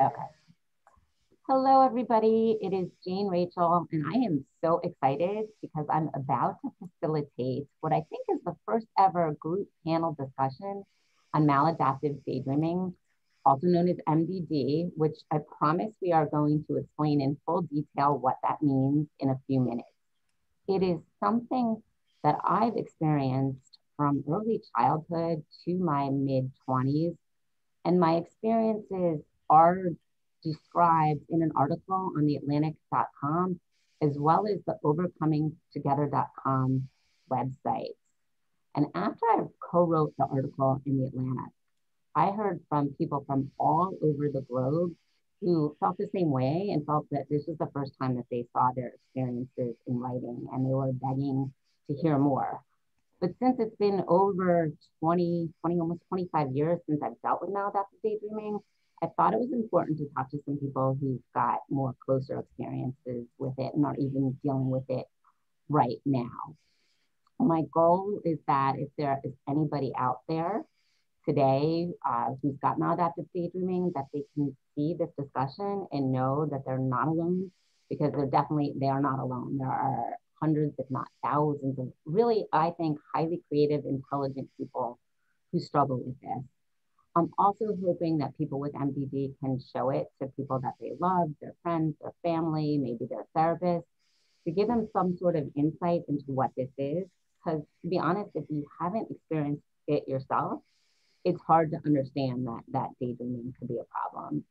Okay. Hello, everybody. It is Jane Rachel, and I am so excited because I'm about to facilitate what I think is the first ever group panel discussion on maladaptive daydreaming, also known as MDD, which I promise we are going to explain in full detail what that means in a few minutes. It is something that I've experienced from early childhood to my mid 20s, and my experiences are described in an article on theatlantic.com, as well as the overcomingtogether.com website. And after I co-wrote the article in the Atlantic, I heard from people from all over the globe who felt the same way and felt that this was the first time that they saw their experiences in writing, and they were begging to hear more. But since it's been over 20, almost 25 years since I've dealt with maladaptive daydreaming, I thought it was important to talk to some people who've got more closer experiences with it and are even dealing with it right now. My goal is that if there is anybody out there today who's got maladaptive daydreaming, that they can see this discussion and know that they're not alone, because they are not alone. There are hundreds, if not thousands, of really, I think, highly creative, intelligent people who struggle with this. I'm also hoping that people with MDD can show it to people that they love, their friends, their family, maybe their therapist, to give them some sort of insight into what this is. Because to be honest, if you haven't experienced it yourself, it's hard to understand that daydreaming could be a problem.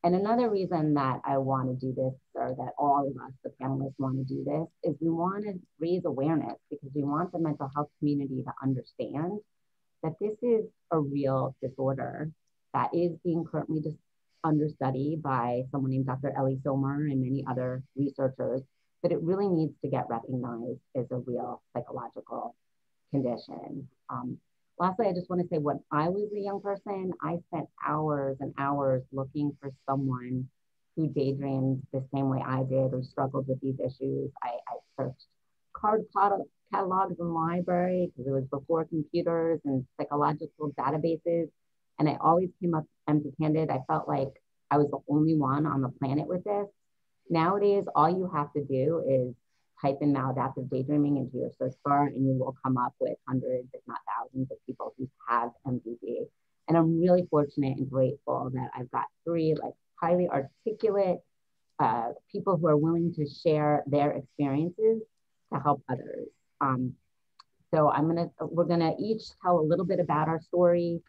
And another reason that I want to do this, or that all of us, the panelists, want to do this, is we want to raise awareness, because we want the mental health community to understand that this is a real disorder that is being currently just under study by someone named Dr. Ellie Somer and many other researchers, but it really needs to get recognized as a real psychological condition. Lastly, I just want to say, when I was a young person, I spent hours and hours looking for someone who daydreamed the same way I did or struggled with these issues. I searched card catalogs in the library, because it was before computers and psychological databases, and I always came up empty-handed. I felt like I was the only one on the planet with this. Nowadays, all you have to do is type in maladaptive daydreaming into your search bar, and you will come up with hundreds, if not thousands, of people who have MDD. And I'm really fortunate and grateful that I've got three like highly articulate people who are willing to share their experiences to help others. So we're gonna each tell a little bit about our story,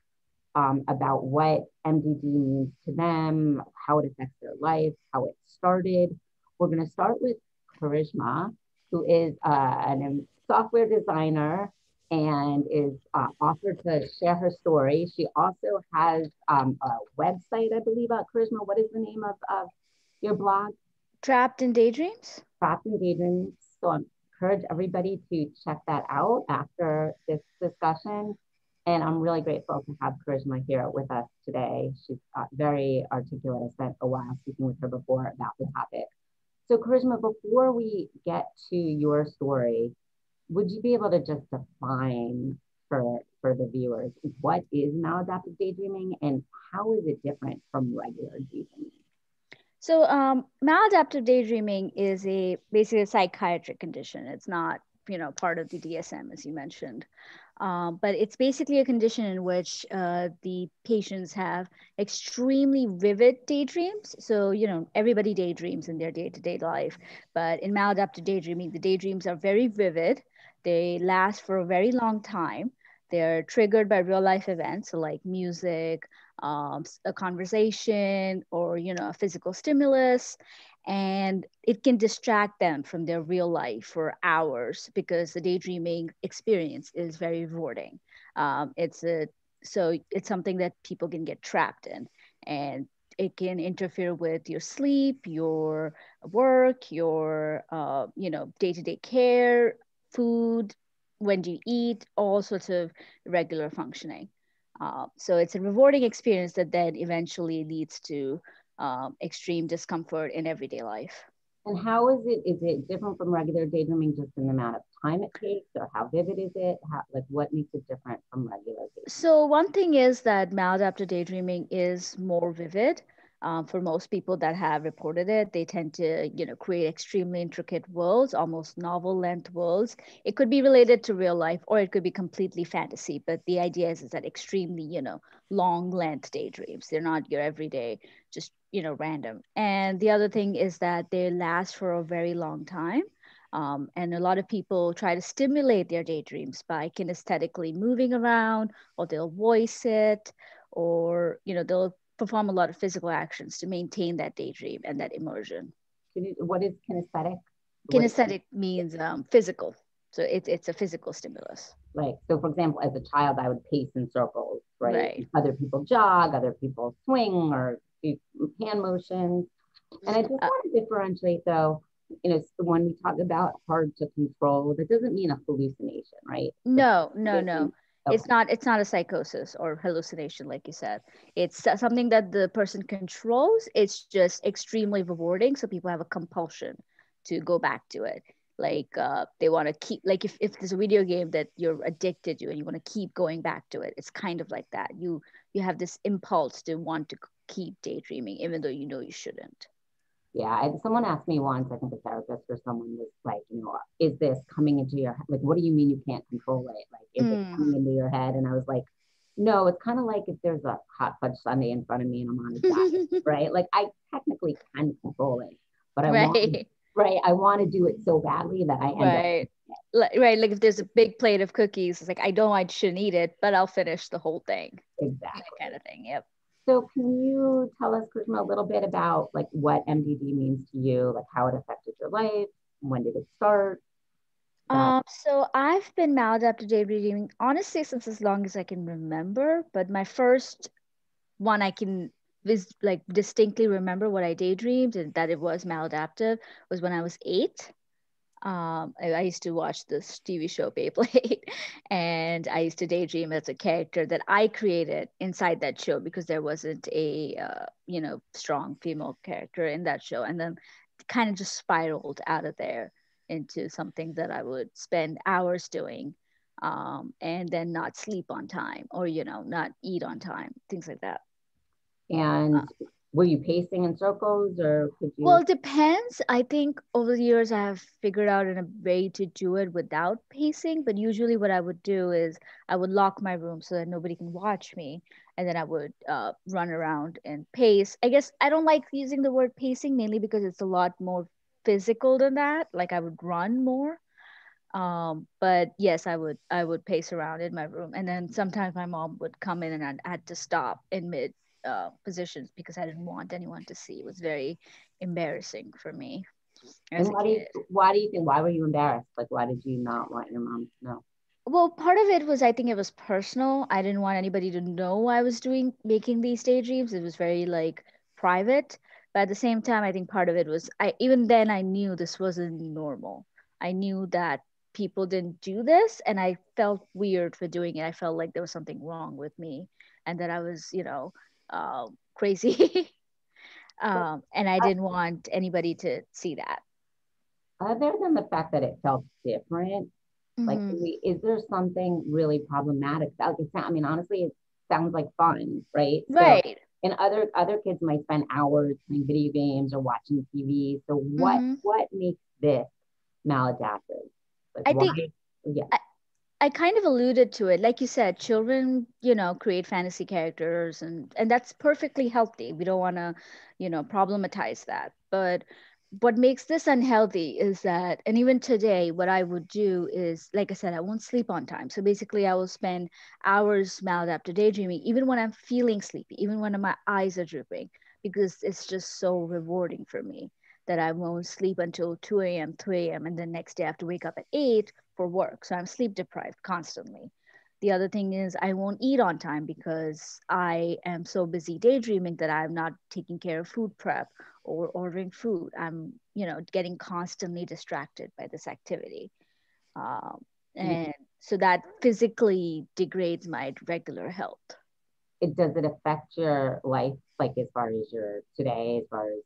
about what MDD means to them, how it affects their life, how it started. We're gonna start with Karishma, who is a software designer and is offered to share her story. She also has a website, I believe, Karishma. What is the name of your blog? Trapped in Daydreams? Trapped in Daydreams. So I encourage everybody to check that out after this discussion. And I'm really grateful to have Karishma here with us today. She's very articulate. I spent a while speaking with her before about the topic. So Karishma, before we get to your story, would you be able to just define for the viewers, what is maladaptive daydreaming and how is it different from regular daydreaming? So maladaptive daydreaming is basically a psychiatric condition. It's not, part of the DSM, as you mentioned. But it's basically a condition in which the patients have extremely vivid daydreams. So, everybody daydreams in their day-to-day life. But in maladaptive daydreaming, the daydreams are very vivid. They last for a very long time. They're triggered by real life events, so like music, a conversation, or a physical stimulus, and it can distract them from their real life for hours, because the daydreaming experience is very rewarding. So it's something that people can get trapped in, and it can interfere with your sleep, your work, your day-to-day care, food, when do you eat, all sorts of regular functioning. So it's a rewarding experience that then eventually leads to extreme discomfort in everyday life. And how is it? Is it different from regular daydreaming just in the amount of time it takes, or how vivid is it? Like what makes it different from regular daydreaming? So one thing is that maladaptive daydreaming is more vivid. For most people that have reported it, they tend to, create extremely intricate worlds, almost novel length worlds. It could be related to real life or it could be completely fantasy. But the idea is that extremely, long length daydreams. They're not your everyday, just, random. And the other thing is that they last for a very long time. And a lot of people try to stimulate their daydreams by kinesthetically moving around, or they'll voice it, or they'll perform a lot of physical actions to maintain that daydream and that immersion. What is kinesthetic? What Kinesthetic means physical, so it's a physical stimulus. like so? For example, as a child, I would pace in circles, right? Right. Other people jog, other people swing or do hand motions. And I just Uh, want to differentiate though, when we talk about hard to control, that doesn't mean a hallucination, right? no, no, no. Okay. It's not a psychosis or hallucination, like you said. It's something that the person controls. It's just extremely rewarding, so people have a compulsion to go back to it. Like they want to keep, like if there's a video game that you're addicted to and you want to keep going back to it, it's kind of like that. You have this impulse to want to keep daydreaming, even though you know you shouldn't. Yeah, someone asked me once, I think a therapist or someone was like, is this coming into your head? Like, what do you mean you can't control it? Like, is it Mm. coming into your head? And I was like, no, it's kind of like if there's a hot fudge sundae in front of me and I'm on a diet, right? Like, I technically can control it, but Right. right, I want to do it so badly that I end up. Right. Right. Like if there's a big plate of cookies, it's like, I know I shouldn't eat it, but I'll finish the whole thing. That Exactly. kind of thing. Yep. So can you tell us, Krishna, a little bit about like what MDD means to you, like how it affected your life? When did it start? That So I've been maladaptive daydreaming honestly since as long as I can remember, but my first one I can like distinctly remember what I daydreamed and that it was maladaptive was when I was 8. I used to watch this TV show Beyblade, and I used to daydream as a character that I created inside that show because there wasn't a strong female character in that show, and then kind of just spiraled out of there into something that I would spend hours doing, and then not sleep on time or not eat on time, things like that. and were you pacing in circles or could Well, you? it depends. I think over the years I have figured out in a way to do it without pacing. But usually, what I would do is I would lock my room so that nobody can watch me, and then I would run around and pace. I guess I don't like using the word pacing mainly because it's a lot more physical than that. Like I would run more. But yes, I would pace around in my room, and then sometimes my mom would come in and I had to stop in mid positions because I didn't want anyone to see. It was very embarrassing for me And as a kid. why do you think, why were you embarrassed? Like, why did you not want your mom to know? Well, part of it was I think it was personal. I didn't want anybody to know I was making these daydreams. It was very like private. But at the same time, I think part of it was I even then I knew this wasn't normal. I knew that people didn't do this and I felt weird for doing it. I felt like there was something wrong with me and that I was, crazy. And I didn't want anybody to see that. Other than the fact that it felt different, like, Hmm. is there something really problematic? I mean, honestly, it sounds like fun, right? So, Right. and other kids might spend hours playing video games or watching TV. So, Hmm. what makes this maladaptive? Like, I think why? Yeah, I kind of alluded to it. Like you said, children, create fantasy characters and that's perfectly healthy. We don't want to, problematize that. But what makes this unhealthy is that, and even today, what I would do is, like I said, I won't sleep on time. So basically, I will spend hours maladaptive daydreaming, even when I'm feeling sleepy, even when my eyes are drooping, because it's just so rewarding for me that I won't sleep until 2 a.m., 3 a.m., and then next day I have to wake up at 8 for work. So I'm sleep deprived constantly. The other thing is I won't eat on time because I am so busy daydreaming that I'm not taking care of food prep or ordering food. I'm, getting constantly distracted by this activity. And so that physically degrades my regular health. does it affect your life, like as far as your today, as far as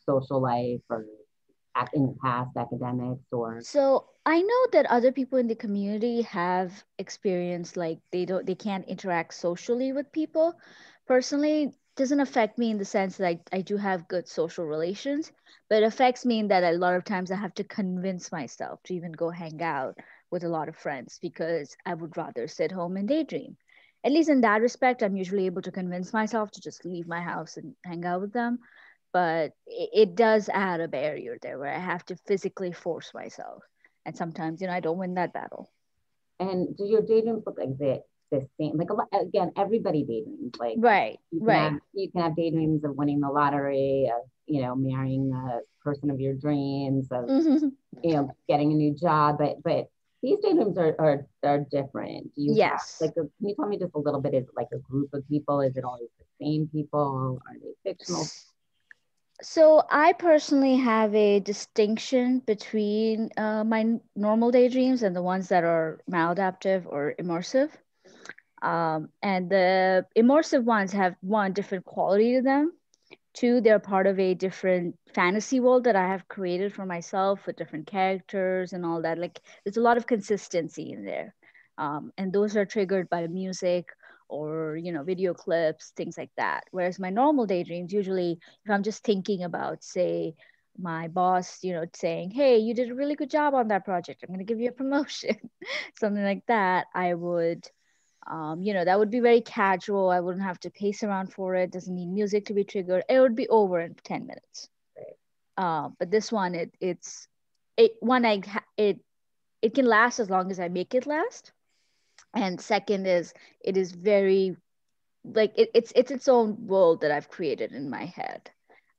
social life or in the past academics or? So I know that other people in the community have experienced like they can't interact socially with people. Personally, doesn't affect me in the sense that I do have good social relations, but it affects me in that a lot of times I have to convince myself to even go hang out with a lot of friends because I would rather sit home and daydream. At least in that respect, I'm usually able to convince myself to just leave my house and hang out with them. But it does add a barrier there where I have to physically force myself. And sometimes, I don't win that battle. And do your daydreams look like the same? Like again, everybody daydreams. Like Right, right. you can have daydreams of winning the lottery, of marrying the person of your dreams, of getting a new job. But these daydreams are different. Do you have Yes. can you tell me just a little bit? Is it like a group of people? Is it always the same people? Are they fictional? So I personally have a distinction between my normal daydreams and the ones that are maladaptive or immersive. And the immersive ones have one different quality to them. Two, they're part of a different fantasy world that I have created for myself with different characters and all that. Like there's a lot of consistency in there. And those are triggered by music or, video clips, things like that. Whereas my normal daydreams, usually if I'm just thinking about, say, my boss, saying, hey, you did a really good job on that project. I'm going to give you a promotion, something like that, I would that would be very casual. I wouldn't have to pace around for it. Doesn't need music to be triggered. It would be over in 10 minutes. But this one, it can last as long as I make it last. And second is it is very like it's its own world that I've created in my head.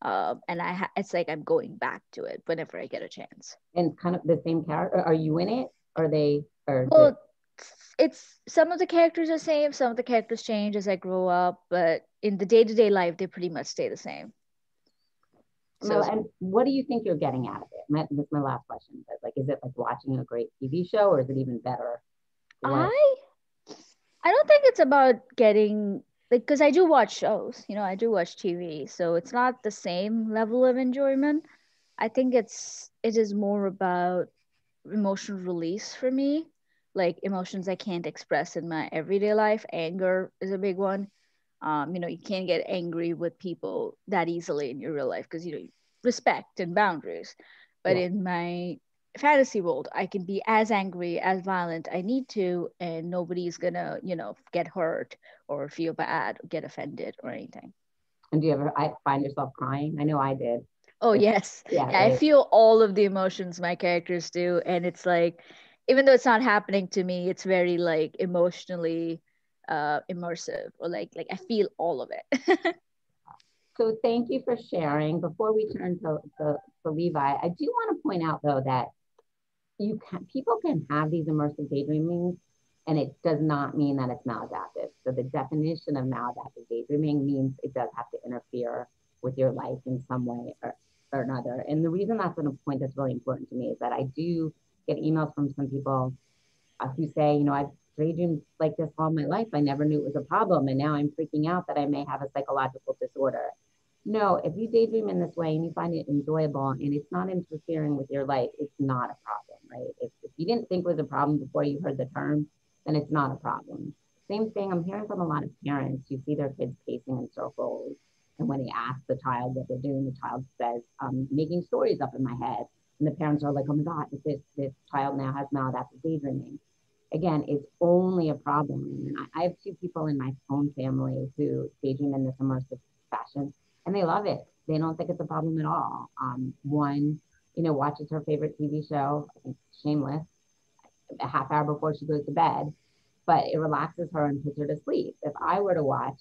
And it's like I'm going back to it whenever I get a chance. And kind of the same character? Are you in it? Are they? Well, it's some of the characters are same, some of the characters change as I grow up, but in the day-to-day life, they pretty much stay the same. So And what do you think you're getting out of it? That's my last question. But like, is it like watching a great TV show, or is it even better? What? I I don't think it's about getting like because I do watch shows, I do watch TV, so it's not the same level of enjoyment. I think it is more about emotional release for me, like emotions I can't express in my everyday life. Anger is a big one. You can't get angry with people that easily in your real life because respect and boundaries. But Yeah. in my fantasy world, I can be as angry, as violent I need to, and nobody's gonna, get hurt or feel bad or get offended or anything. And do you ever find yourself crying? I know I did. Oh yes. Yeah, Yeah, I right. feel all of the emotions my characters do, and it's like even though it's not happening to me, it's very like emotionally immersive or like I feel all of it. So thank you for sharing. Before we turn to Levi, I do want to point out though that people can have these immersive daydreamings, and it does not mean that it's maladaptive. So the definition of maladaptive daydreaming means it does have to interfere with your life in some way or another. And the reason that's a point that's really important to me is that I do get emails from some people who say, I've daydreamed like this all my life. I never knew it was a problem. And now I'm freaking out that I may have a psychological disorder. No, if you daydream in this way and you find it enjoyable and it's not interfering with your life, it's not a problem, right? If you didn't think it was a problem before you heard the term, then it's not a problem. Same thing I'm hearing from a lot of parents who see their kids pacing in circles. And when they ask the child what they're doing, the child says, making stories up in my head. And the parents are like, oh my God, this child now has maladaptive daydreaming. Again, it's only a problem. And I have two people in my own family who daydream in this immersive fashion, and they love it. They don't think it's a problem at all. One, watches her favorite TV show, I think Shameless, a half hour before she goes to bed, but it relaxes her and puts her to sleep. If I were to watch,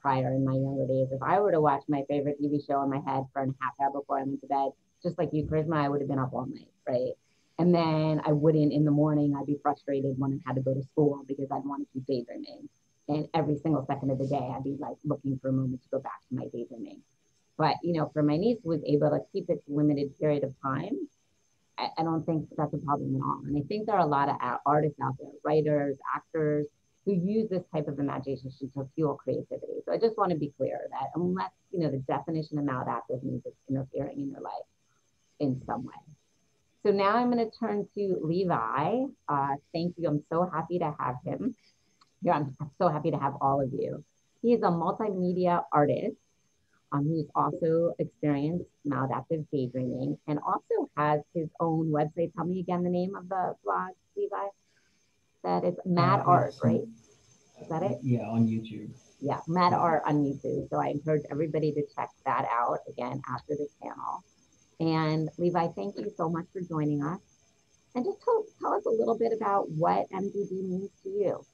prior in my younger days, if I were to watch my favorite TV show in my head for a half hour before I went to bed, just like you, Charisma, I would have been up all night, right? And then I wouldn't in the morning, I'd be frustrated when I had to go to school because I'd want to keep daydreaming. And every single second of the day, I'd be like looking for a moment to go back to my daydreaming. But, for my niece was able to keep it limited period of time. I don't think that's a problem at all. And I think there are a lot of artists out there, writers, actors, who use this type of imagination to fuel creativity. So I just want to be clear that unless, the definition of maladaptive means it's interfering in your life in some way. So now I'm going to turn to Levi. Thank you. I'm so happy to have him. Yeah, I'm so happy to have all of you. He is a multimedia artist who's also experienced maladaptive daydreaming and also has his own website. Tell me again the name of the blog, Levi. That is Mad Art, It's right? Is that it? yeah, on YouTube. Yeah, Mad Yeah. Art on YouTube. So I encourage everybody to check that out again after this panel. And Levi, thank you so much for joining us. And just tell us a little bit about what MDB means to you.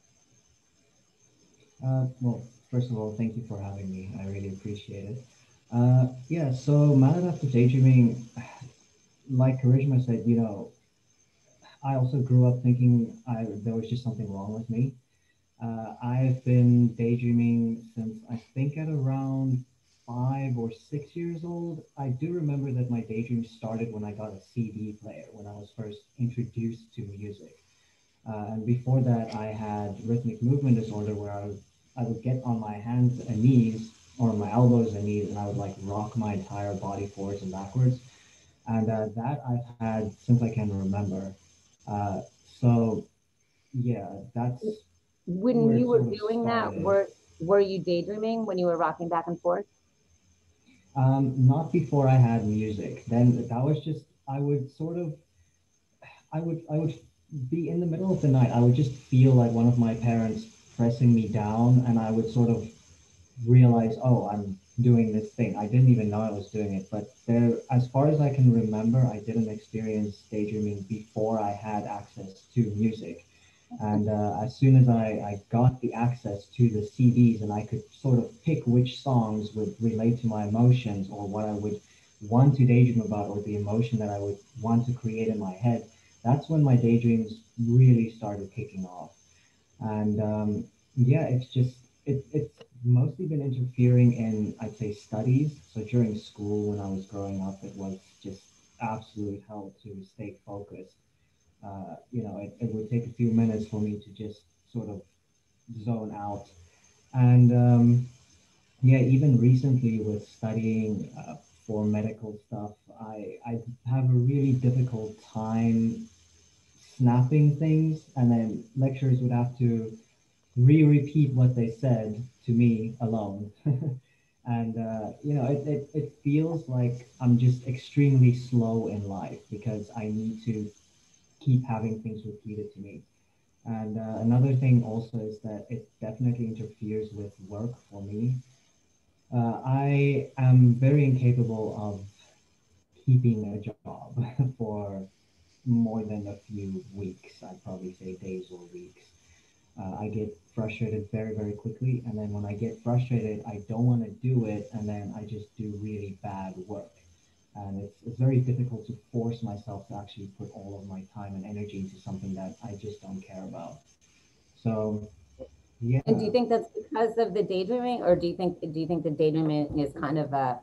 Well, first of all, thank you for having me. I really appreciate it. Yeah, so Maladaptive Daydreaming, like Karishma said, I also grew up thinking there was just something wrong with me. I've been daydreaming since I think at around 5 or 6 years old. I do remember that my daydream started when I got a CD player, when I was first introduced to music. And before that, I had rhythmic movement disorder where I would get on my hands and knees or my elbows and knees and I would like rock my entire body forwards and backwards. And that I've had since I can remember. Uh, so, yeah, that's When where you it were sort of doing that, started. were you daydreaming when you were rocking back and forth? Not before I had music. Then that was just I would sort of I would be in the middle of the night. I would just feel like one of my parents pressing me down, and I would sort of realize, oh, I'm doing this thing. I didn't even know I was doing it, but there, as far as I can remember, I didn't experience daydreaming before I had access to music. And as soon as I got the access to the CDs and I could sort of pick which songs would relate to my emotions or what I would want to daydream about or the emotion that I would want to create in my head, that's when my daydreams really started kicking off. And yeah, it's mostly been interfering in, I'd say, studies. So during school, when I was growing up, it was just absolute hell to stay focused. It would take a few minutes for me to just sort of zone out. And yeah, even recently with studying for medical stuff, I have a really difficult time snapping things, and then lecturers would have to re-repeat what they said to me alone. And it feels like I'm just extremely slow in life because I need to keep having things repeated to me. And another thing also is that it definitely interferes with work for me. I am very incapable of keeping a job for more than a few weeks. I'd probably say days or weeks. I get frustrated very, very quickly. And then when I get frustrated, I don't want to do it. And then I just do really bad work. And it's very difficult to force myself to actually put all of my time and energy into something that I just don't care about. So, And yeah, do you think that's because of the daydreaming, or do you think the daydreaming is kind of a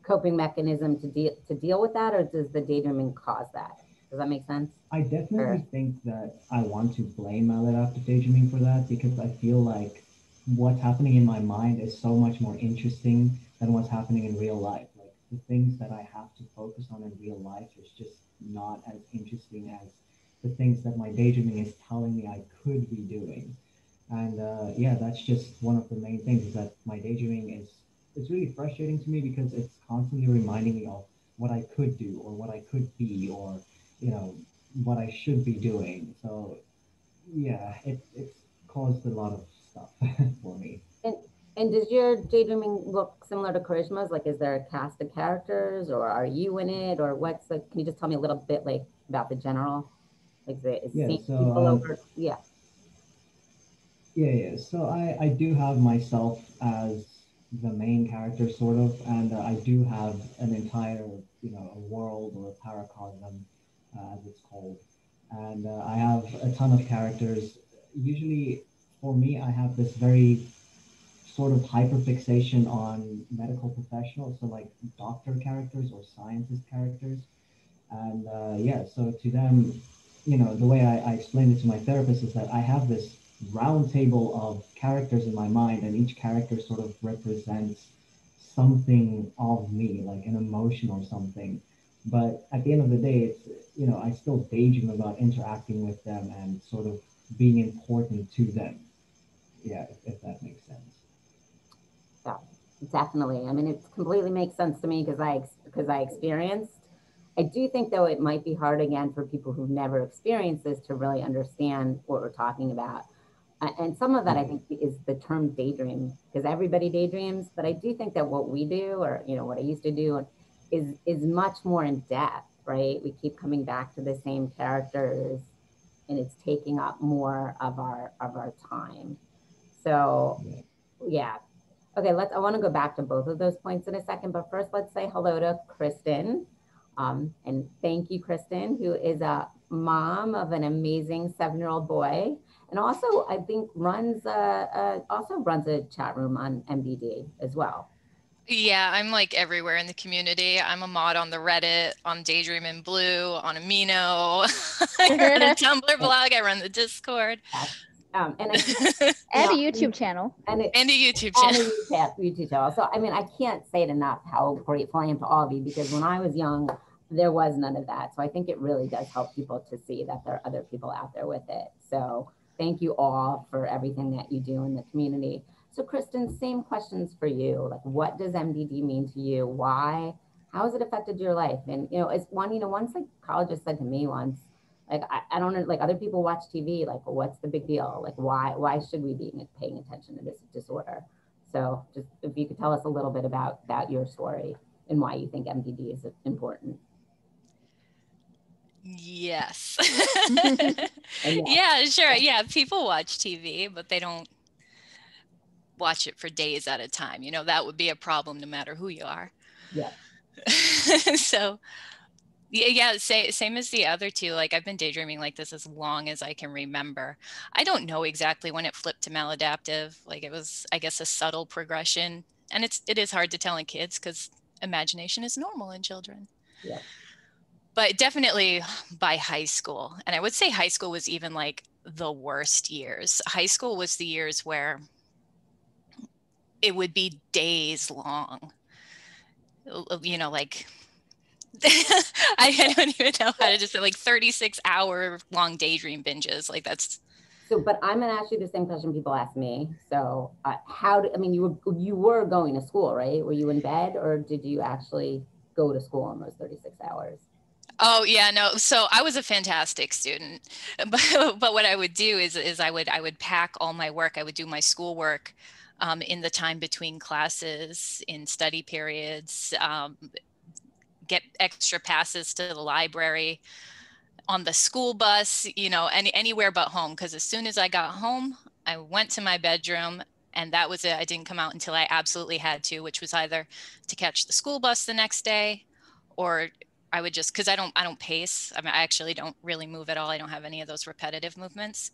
coping mechanism to deal with that, or does the daydreaming cause that? Does that make sense? I definitely Or think that I want to blame maladaptive daydreaming for that because I feel like what's happening in my mind is so much more interesting than what's happening in real life. Like the things that I have to focus on in real life is just not as interesting as the things that my daydreaming is telling me I could be doing. And yeah, that's just one of the main things is that my daydreaming is it's really frustrating to me because it's constantly reminding me of what I could do or what I could be or you know what I should be doing. So yeah, it's caused a lot of stuff for me. and and does your daydreaming look similar to Charisma's? Like, is there a cast of characters, or are you in it, or what's like? Can you just tell me a little bit like about the general? Like, is Yeah, seeing so people over? Yeah. yeah. So I do have myself as the main character, sort of, and I do have an entire, a world or a paracosm, as it's called, and I have a ton of characters. Usually, for me, I have this very sort of hyperfixation on medical professionals, so like doctor characters or scientist characters. And yeah, so to them, the way I explained it to my therapist is that I have this round table of characters in my mind, and each character sort of represents something of me, like an emotion or something. But at the end of the day, I still daydream about interacting with them and sort of being important to them. Yeah, if that makes sense. Definitely. I mean, it completely makes sense to me because I experienced. I do think though it might be hard again for people who've never experienced this to really understand what we're talking about. And some of that I think is the term daydream because everybody daydreams, but I do think that what we do, or what I used to do, is much more in depth, right? We keep coming back to the same characters, and it's taking up more of our time. So yeah. Okay, I want to go back to both of those points in a second, but first let's say hello to Kristen. And thank you, Kristen, who is a mom of an amazing 7-year-old boy, and also I think also runs a chat room on MDD as well. Yeah, I'm like everywhere in the community. I'm a mod on the Reddit, on Daydreaming Blue, on Amino. I run a Tumblr blog. I run the Discord. And I and a YouTube channel. And a YouTube channel. And a YouTube channel. So, I mean, I can't say it enough how grateful I am to all of you, because when I was young, there was none of that. So I think it really does help people to see that there are other people out there with it. So thank you all for everything that you do in the community. So Kristen, same questions for you. Like, what does MDD mean to you? Why? How has it affected your life? And, as one psychologist said to me once, like, I don't know, like, other people watch TV, like, well, what's the big deal? Like, why should we be paying attention to this disorder? So just if you could tell us a little bit about your story and why you think MDD is important. Yes. Yeah, sure. Yeah, people watch TV, but they don't watch it for days at a time. That would be a problem no matter who you are. Yeah. So yeah, same as the other two. Like, I've been daydreaming like this as long as I can remember. I don't know exactly when it flipped to maladaptive. Like, it was, I guess, a subtle progression. And it is hard to tell in kids because imagination is normal in children. Yeah. But definitely by high school. And I would say high school was even like the worst years. High school was the years where it would be days long. Like I don't even know how to just say, like, 36-hour long daydream binges. Like, that's. So, but I'm going to ask you the same question people ask me. So you were going to school, right? Were you in bed, or did you actually go to school in those 36 hours? Oh yeah, no. So I was a fantastic student, but what I would do is I would pack all my work. I would do my schoolwork in the time between classes, in study periods, get extra passes to the library, on the school bus, anywhere but home. Because as soon as I got home, I went to my bedroom, and that was it. I didn't come out until I absolutely had to, which was either to catch the school bus the next day, or I would just, because I don't pace. I mean, I actually don't really move at all. I don't have any of those repetitive movements.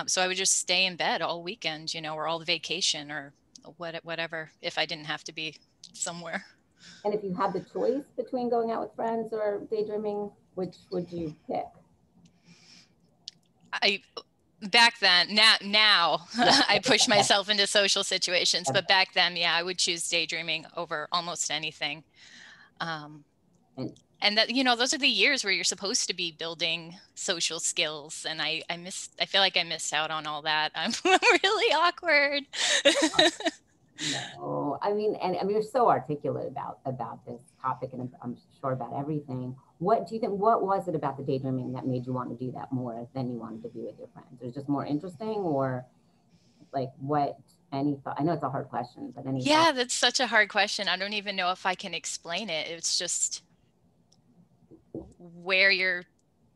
So I would just stay in bed all weekend, or all the vacation, or whatever, if I didn't have to be somewhere. And if you had the choice between going out with friends or daydreaming, which would you pick? Back then, now yeah. I push myself into social situations, but back then, yeah, I would choose daydreaming over almost anything. And that, those are the years where you're supposed to be building social skills. And I feel like I missed out on all that. I'm really awkward. No, I mean, you're so articulate about this topic, and I'm sure about everything. What do you think? What was it about the daydreaming that made you want to do that more than you wanted to be with your friends? It was just more interesting, or like what? Any thought? I know it's a hard question, but any? Yeah, that's such a hard question. I don't even know if I can explain it. It's just where you're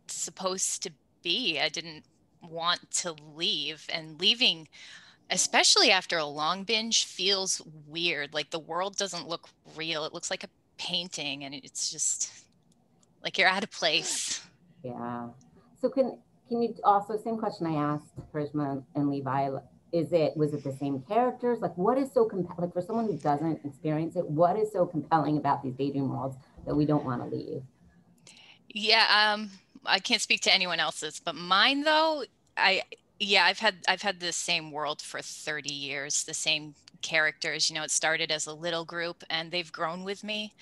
supposed to be. I didn't want to leave, and leaving, especially after a long binge, feels weird. Like, the world doesn't look real. It looks like a painting, and it's just like you're out of place. Yeah. So can you also, same question I asked Karishma and Levi, was it the same characters? Like, what is so compelling, like, for someone who doesn't experience it, what is so compelling about these daydream worlds that we don't want to leave? Yeah, I can't speak to anyone else's, but mine though, I've had the same world for 30 years, the same characters. It started as a little group, and they've grown with me.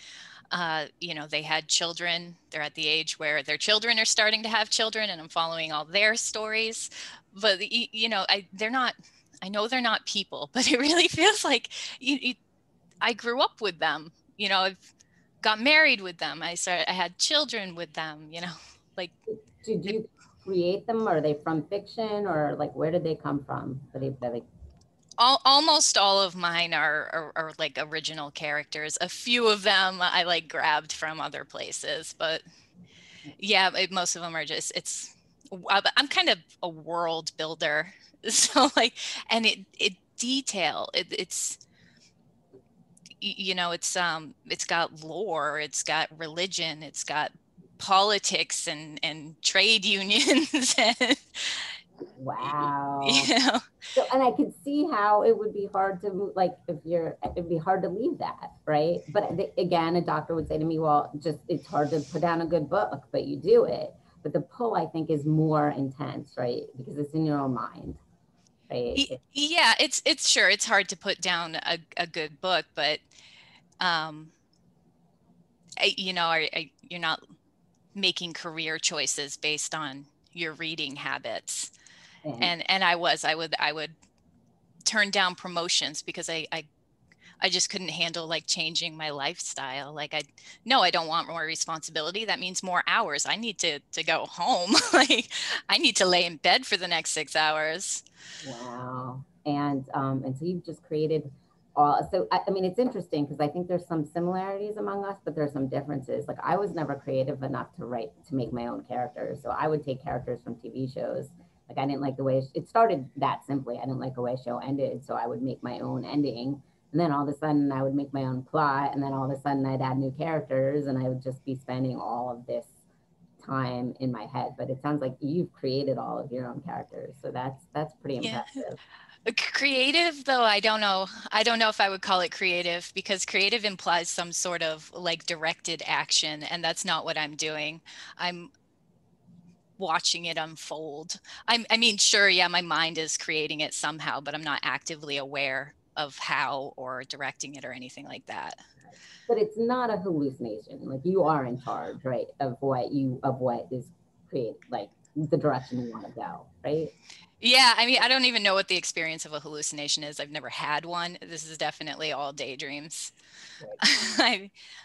They had children. They're at the age where their children are starting to have children, and I'm following all their stories. But they're not. I know they're not people, but it really feels like I grew up with them, you know, I've got married with them. I had children with them, you know, like. Did you create them? Are they from fiction, or like where did they come from? Almost all of mine are like original characters. A few of them I like grabbed from other places, but yeah, most of them are just, I'm kind of a world builder. So like, and it's, you know, it's got lore, it's got religion, it's got politics and trade unions. And, Wow. you know. So, and I could see how it would be hard to move, like it'd be hard to leave that, right? But again, a doctor would say to me, well, it's hard to put down a good book, but you do it. But the pull, I think, is more intense, right? Because it's in your own mind, right? Yeah, it's sure, it's hard to put down a good book, but you know, you're not making career choices based on your reading habits. And I would turn down promotions because I just couldn't handle like changing my lifestyle. Like I don't want more responsibility. That means more hours. I need to go home. Like I need to lay in bed for the next 6 hours. Wow. And so you've just created all, so I mean, it's interesting because I think there's some similarities among us, but there's some differences. Like I was never creative enough to make my own characters. So I would take characters from TV shows. Like I didn't like the way it started that simply. I didn't like the way a show ended. So I would make my own ending. And then all of a sudden I would make my own plot. And then all of a sudden I'd add new characters and I would just be spending all of this time in my head. But it sounds like you've created all of your own characters. So that's pretty impressive. Creative, though, I don't know if I would call it creative, because creative implies some sort of like directed action, and that's not what I'm doing. I'm watching it unfold. I mean, sure, yeah, my mind is creating it somehow, but I'm not actively aware of how or directing it or anything like that. But it's not a hallucination. Like you are in charge, right, of what is created, like the direction you want to go, right? Yeah, I mean, I don't even know what the experience of a hallucination is. I've never had one. This is definitely all daydreams.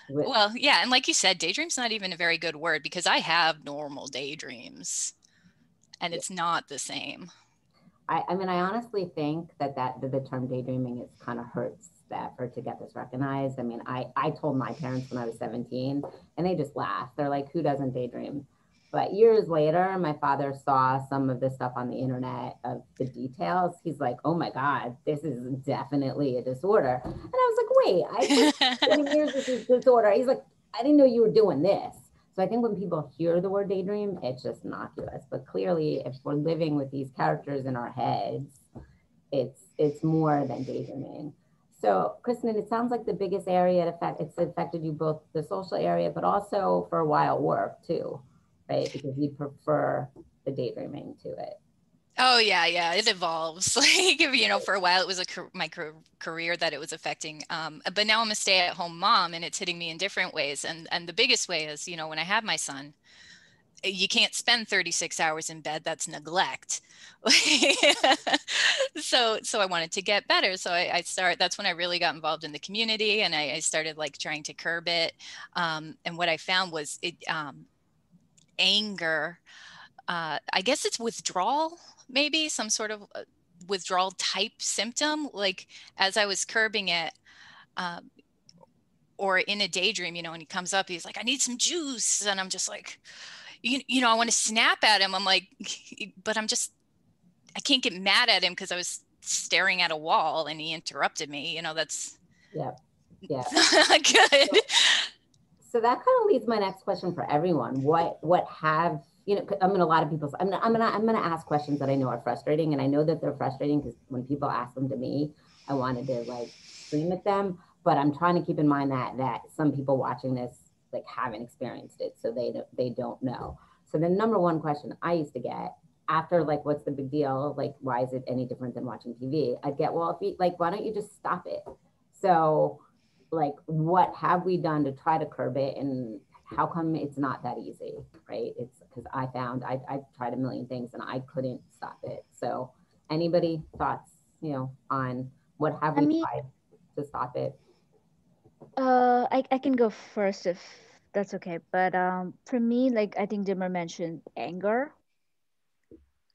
Well, yeah, and like you said, daydream's not even a very good word, because I have normal daydreams, and it's not the same. I mean, I honestly think that the term daydreaming is kind of hurts the effort to get this recognized. I mean, I told my parents when I was 17, and they just laughed. They're like, who doesn't daydream? But years later, my father saw some of the stuff on the internet of the details. He's like, oh my God, this is definitely a disorder. And I was like, wait, I spent 20 years with this disorder. He's like, I didn't know you were doing this. So I think when people hear the word daydream, it's just innocuous. But clearly, if we're living with these characters in our heads, it's more than daydreaming. So, Kristen, it sounds like the biggest area it's affected you, both the social area, but also for a while work too, right? Because you prefer the daydreaming to it. Oh yeah, it evolves. Like, you know, for a while it was my career that it was affecting, but now I'm a stay-at-home mom, and it's hitting me in different ways. And the biggest way is, you know, when I have my son, you can't spend 36 hours in bed. That's neglect. So I wanted to get better. So that's when I really got involved in the community, and I started like trying to curb it. And what I found was anger. I guess it's withdrawal, maybe some sort of withdrawal type symptom. Like as I was curbing it, or in a daydream, you know, when he comes up, he's like, I need some juice. And I'm just like, you know, I want to snap at him. I'm like, but I can't get mad at him because I was staring at a wall and he interrupted me. You know, that's yeah good. So that kind of leads my next question for everyone. What have, you know, I mean, a lot of people, I'm gonna ask questions that I know are frustrating, and I know that they're frustrating because when people ask them to me, I wanted to like scream at them, but I'm trying to keep in mind that some people watching this like haven't experienced it, so they don't know. So the number one question I used to get after like, what's the big deal? Like, why is it any different than watching TV? I'd get, well, if you like, why don't you just stop it? So like, what have we done to try to curb it, and how come it's not that easy, right? It's because I found I tried a million things and I couldn't stop it. So anybody thoughts, you know, on what have we tried to stop it? I can go first if that's okay. But for me, like I think Dimmer mentioned, anger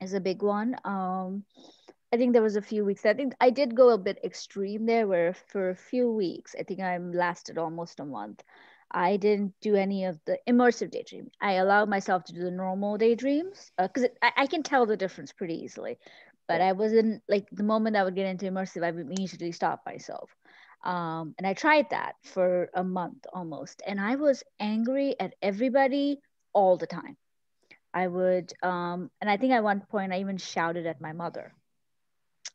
is a big one. I think there was a few weeks. I think I did go a bit extreme there, where for a few weeks, I think I lasted almost a month. I didn't do any of the immersive daydream. I allowed myself to do the normal daydreams because I can tell the difference pretty easily. But Yeah. I wasn't like the moment I would get into immersive, I would immediately stop myself. And I tried that for a month almost, and I was angry at everybody all the time. I would, and I think at one point I even shouted at my mother,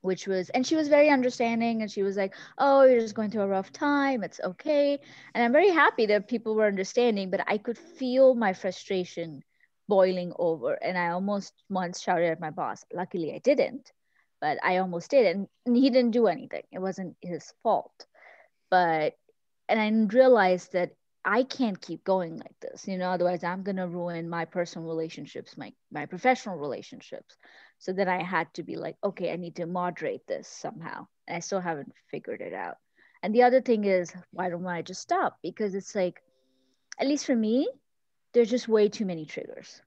which was, and she was very understanding, and she was like, oh, you're just going through a rough time, it's okay. And I'm very happy that people were understanding, but I could feel my frustration boiling over, and I almost once shouted at my boss. Luckily I didn't, but I almost did, and he didn't do anything. It wasn't his fault. But and I realized that I can't keep going like this, otherwise I'm gonna ruin my personal relationships, my professional relationships. So then I had to be like, okay, I need to moderate this somehow. And I still haven't figured it out. And the other thing is, why don't I just stop? Because it's like, at least for me, there's just way too many triggers.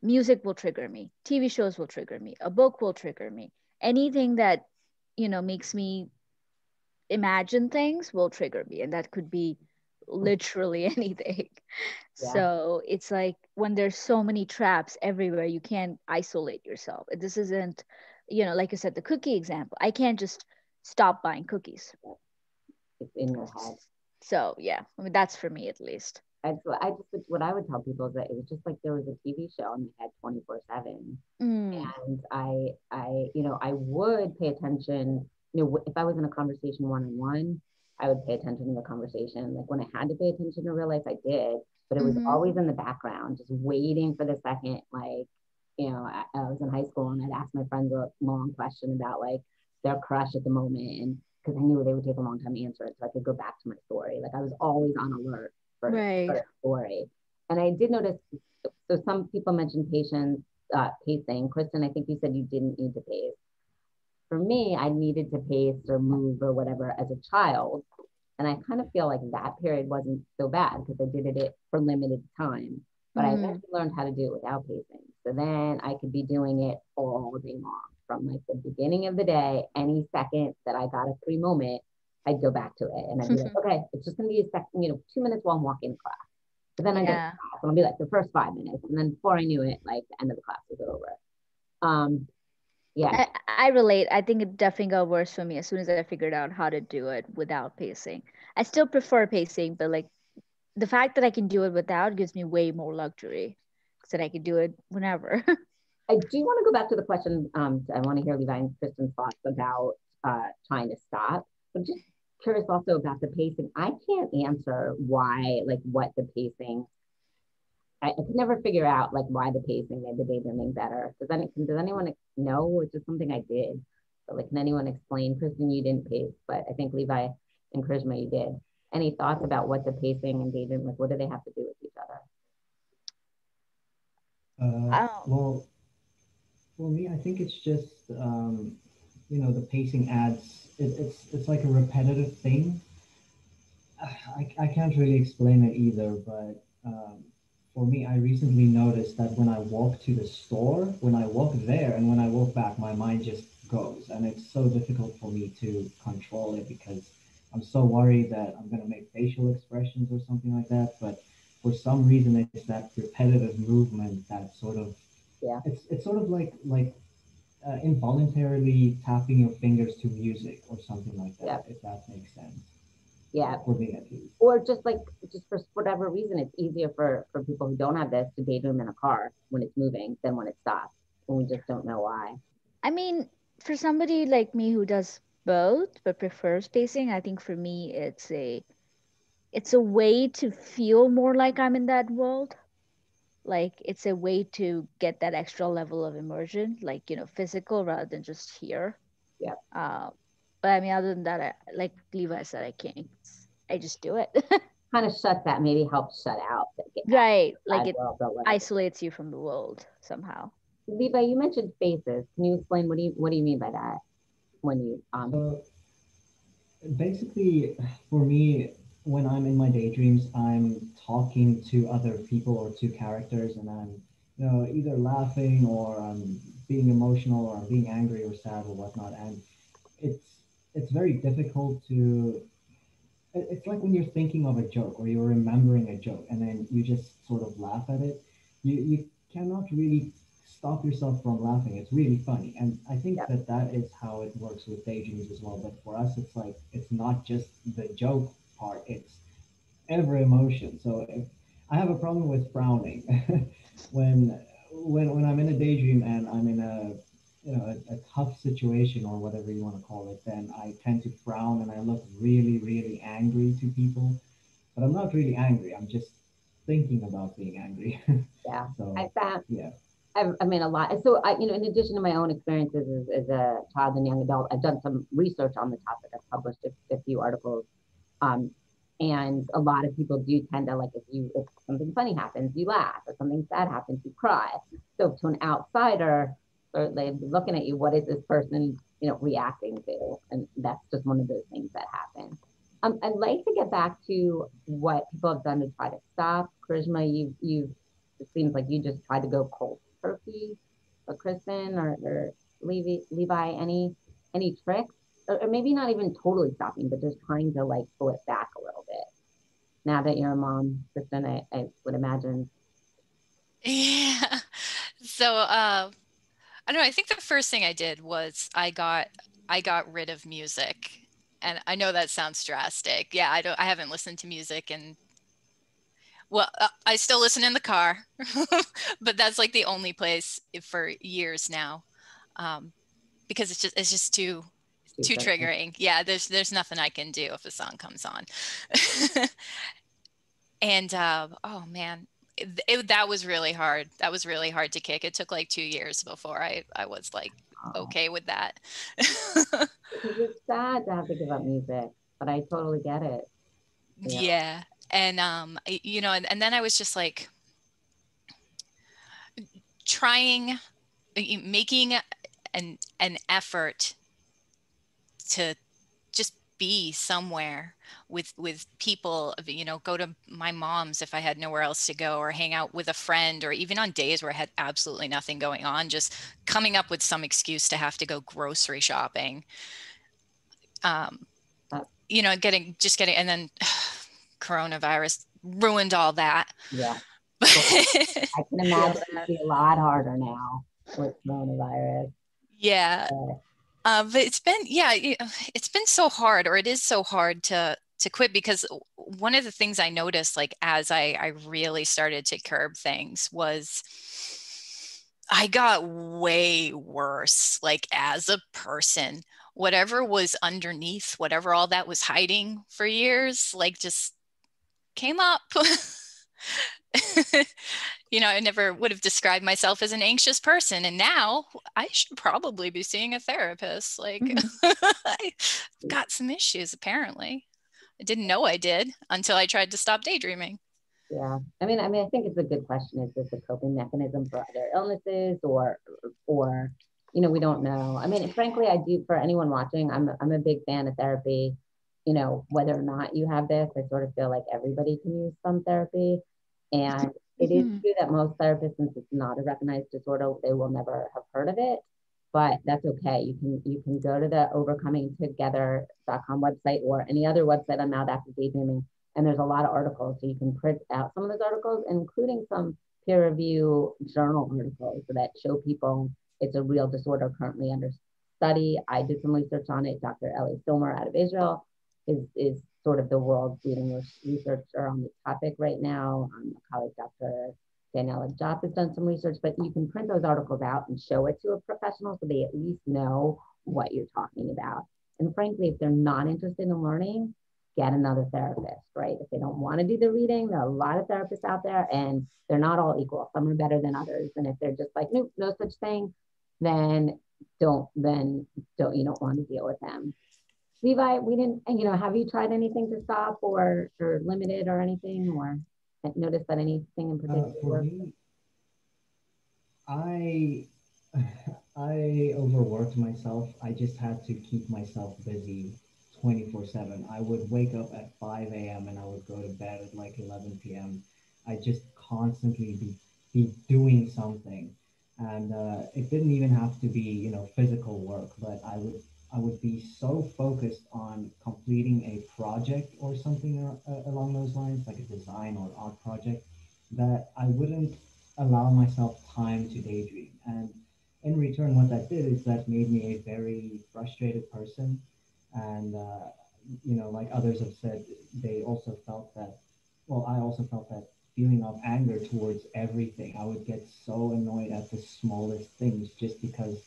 Music will trigger me, TV shows will trigger me, a book will trigger me. Anything that, makes me imagine things will trigger me, and that could be literally anything. Yeah. So it's like when there's so many traps everywhere, you can't isolate yourself. This isn't, like you said, the cookie example, I can't just stop buying cookies. It's in your head. So yeah, I mean that's for me at least. And so what I would tell people is that it was just like there was a TV show and they had 24/7. Mm. And I would pay attention, if I was in a conversation one-on-one, I would pay attention to the conversation. Like when I had to pay attention to real life, I did, but it was Mm-hmm. always in the background, just waiting for the second, like, I was in high school and I'd ask my friends a long question about like their crush at the moment. And because I knew they would take a long time to answer it, so I could go back to my story. Like I was always on alert for Right. a story. And I did notice, so some people mentioned patience, pacing. Kristen, I think you said you didn't need to pace. For me, I needed to pace or move or whatever as a child. And I kind of feel like that period wasn't so bad because I did it for limited time. But I Mm. eventually learned how to do it without pacing. So then I could be doing it all day long from like the beginning of the day. Any second that I got a free moment, I'd go back to it and I'd be like, okay, it's just going to be a second, 2 minutes while I'm walking to class. But then I get to Yeah. class and I'll be like the first 5 minutes. And then before I knew it, like the end of the class was over. Yeah. I relate. I think it definitely got worse for me as soon as I figured out how to do it without pacing. I still prefer pacing, but like the fact that I can do it without gives me way more luxury so that I can do it whenever. I do want to go back to the question. I want to hear Levi and Kristen's thoughts about trying to stop. But just curious also about the pacing. I can't answer why, like what the pacing, I could never figure out like why the pacing made the daydreaming better. Does anyone know? It's just something I did. But like, can anyone explain? Kristen, you didn't pace, but I think Levi and Charisma, you did. Any thoughts about what the pacing and daydream, like what do they have to do with each other? Oh. Well, for me, I think it's just the pacing adds. It's like a repetitive thing. I can't really explain it either, but for me, I recently noticed that when I walk to the store, when I walk there, and when I walk back, my mind just goes, and it's so difficult for me to control it because I'm so worried that I'm gonna make facial expressions or something like that. But for some reason, it's that repetitive movement that sort of Yeah. it's sort of like involuntarily tapping your fingers to music or something like that, Yeah. if that makes sense. Yeah. For me at least. Or just for whatever reason, it's easier for people who don't have this to daydream in a car when it's moving than when it stops. And we just don't know why. I mean, for somebody like me who does both but prefers pacing, I think for me it's a way to feel more like I'm in that world. Like it's a way to get that extra level of immersion, like physical rather than just here. Yeah. uh, but I mean, other than that, like Levi said, I can't. I just do it. Kind of shut that, maybe helps shut out the Right, like outside it world or whatever. isolates you from the world somehow. Levi, you mentioned spaces. Can you explain what do you mean by that when you So basically, for me, when I'm in my daydreams, I'm talking to other people or to characters, and I'm, either laughing or I'm being emotional or I'm being angry or sad or whatnot. And it's it's very difficult to. It's like when you're thinking of a joke or you're remembering a joke, and then you just sort of laugh at it. You cannot really stop yourself from laughing. It's really funny, and I think that that is how it works with daydreams as well. But for us, it's like it's not just the joke part; it's every emotion. So if I have a problem with frowning when when I'm in a daydream and I'm in a a tough situation or whatever you want to call it, then I tend to frown and I look really, really angry to people. But I'm not really angry. I'm just thinking about being angry. Yeah. I So found, yeah. I mean, a lot. So in addition to my own experiences as a child and young adult, I've done some research on the topic. I've published a few articles. Um, and a lot of people do tend to, like, if something funny happens, you laugh, or something sad happens, you cry. So to an outsider, or they'd be looking at you, what is this person, reacting to? And that's just one of those things that happen. I'd like to get back to what people have done to try to stop. Charisma, it seems like you just tried to go cold turkey. But Kristen or Levi, any tricks? Or maybe not even totally stopping, but just trying to like pull it back a little bit. Now that you're a mom, Kristen, I would imagine. Yeah. So I don't know. I think the first thing I did was I got rid of music. And I know that sounds drastic. Yeah, I haven't listened to music, and well, I still listen in the car, but that's like the only place for years now. Because it's just too triggering. Yeah, there's nothing I can do if a song comes on. And oh man, that was really hard. That was really hard to kick. It took like 2 years before I was like okay with that. Because it's sad to have to give up music, but I totally get it. Yeah. And and then I was just like trying, making an effort to just be somewhere with people, go to my mom's if I had nowhere else to go, or hang out with a friend, or even on days where I had absolutely nothing going on, just coming up with some excuse to have to go grocery shopping. Getting, and then coronavirus ruined all that. Yeah. I can imagine it'd be a lot harder now with coronavirus. Yeah. But it's been so hard, or it is so hard to quit, because one of the things I noticed, like, as I really started to curb things, was I got way worse, like, as a person. Whatever was underneath, whatever all that was hiding for years, like, just came up. I never would have described myself as an anxious person, and now I should probably be seeing a therapist. Like, I've got some issues, apparently. I didn't know I did until I tried to stop daydreaming. Yeah. I mean, I think it's a good question. Is this a coping mechanism for other illnesses, or, we don't know. I mean, frankly, I do, for anyone watching, I'm a big fan of therapy. Whether or not you have this, I sort of feel like everybody can use some therapy. And it is true that most therapists, since it's not a recognized disorder, they will never have heard of it. But that's okay. You can go to the overcomingtogether.com website, or any other website on Maladaptive Daydreaming, and there's a lot of articles. So you can print out some of those articles, including some peer review journal articles that show people it's a real disorder currently under study. I did some research on it. Dr. Ellie Silmer out of Israel is sort of the world's leading researcher on the topic right now. My colleague, Dr. Daniela Jopp, has done some research, but you can print those articles out and show it to a professional so they at least know what you're talking about. And frankly, if they're not interested in learning, get another therapist, right? If they don't want to do the reading, there are a lot of therapists out there, and they're not all equal. Some are better than others. And if they're just like, nope, no such thing, then you don't want to deal with them. Levi, we didn't, have you tried anything to stop or limited or anything, or noticed that anything in particular? For me, I I overworked myself. I just had to keep myself busy 24/7. I would wake up at 5 a.m. and I would go to bed at like 11 p.m. I just constantly be doing something. And it didn't even have to be, physical work, but I would be so focused on completing a project or something along those lines, like a design or art project, that I wouldn't allow myself time to daydream. And in return, what that did is that made me a very frustrated person. And, like others have said, they also felt that, well, I also felt that feeling of anger towards everything. I would get so annoyed at the smallest things just because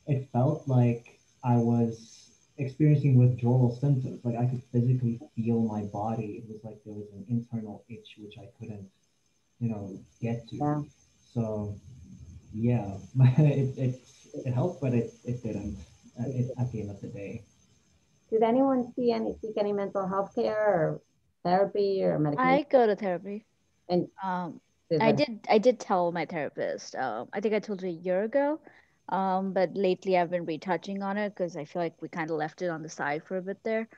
it felt like I was experiencing withdrawal symptoms. Like I could physically feel my body. It was like there was an internal itch which I couldn't, get to. Yeah. So yeah, it helped, but it didn't at the end of the day. Did anyone seek any mental health care or therapy or medication? I go to therapy. And Um, did I that, did tell my therapist. I think I told her a year ago. But lately I've been retouching on it because I feel like we kind of left it on the side for a bit there.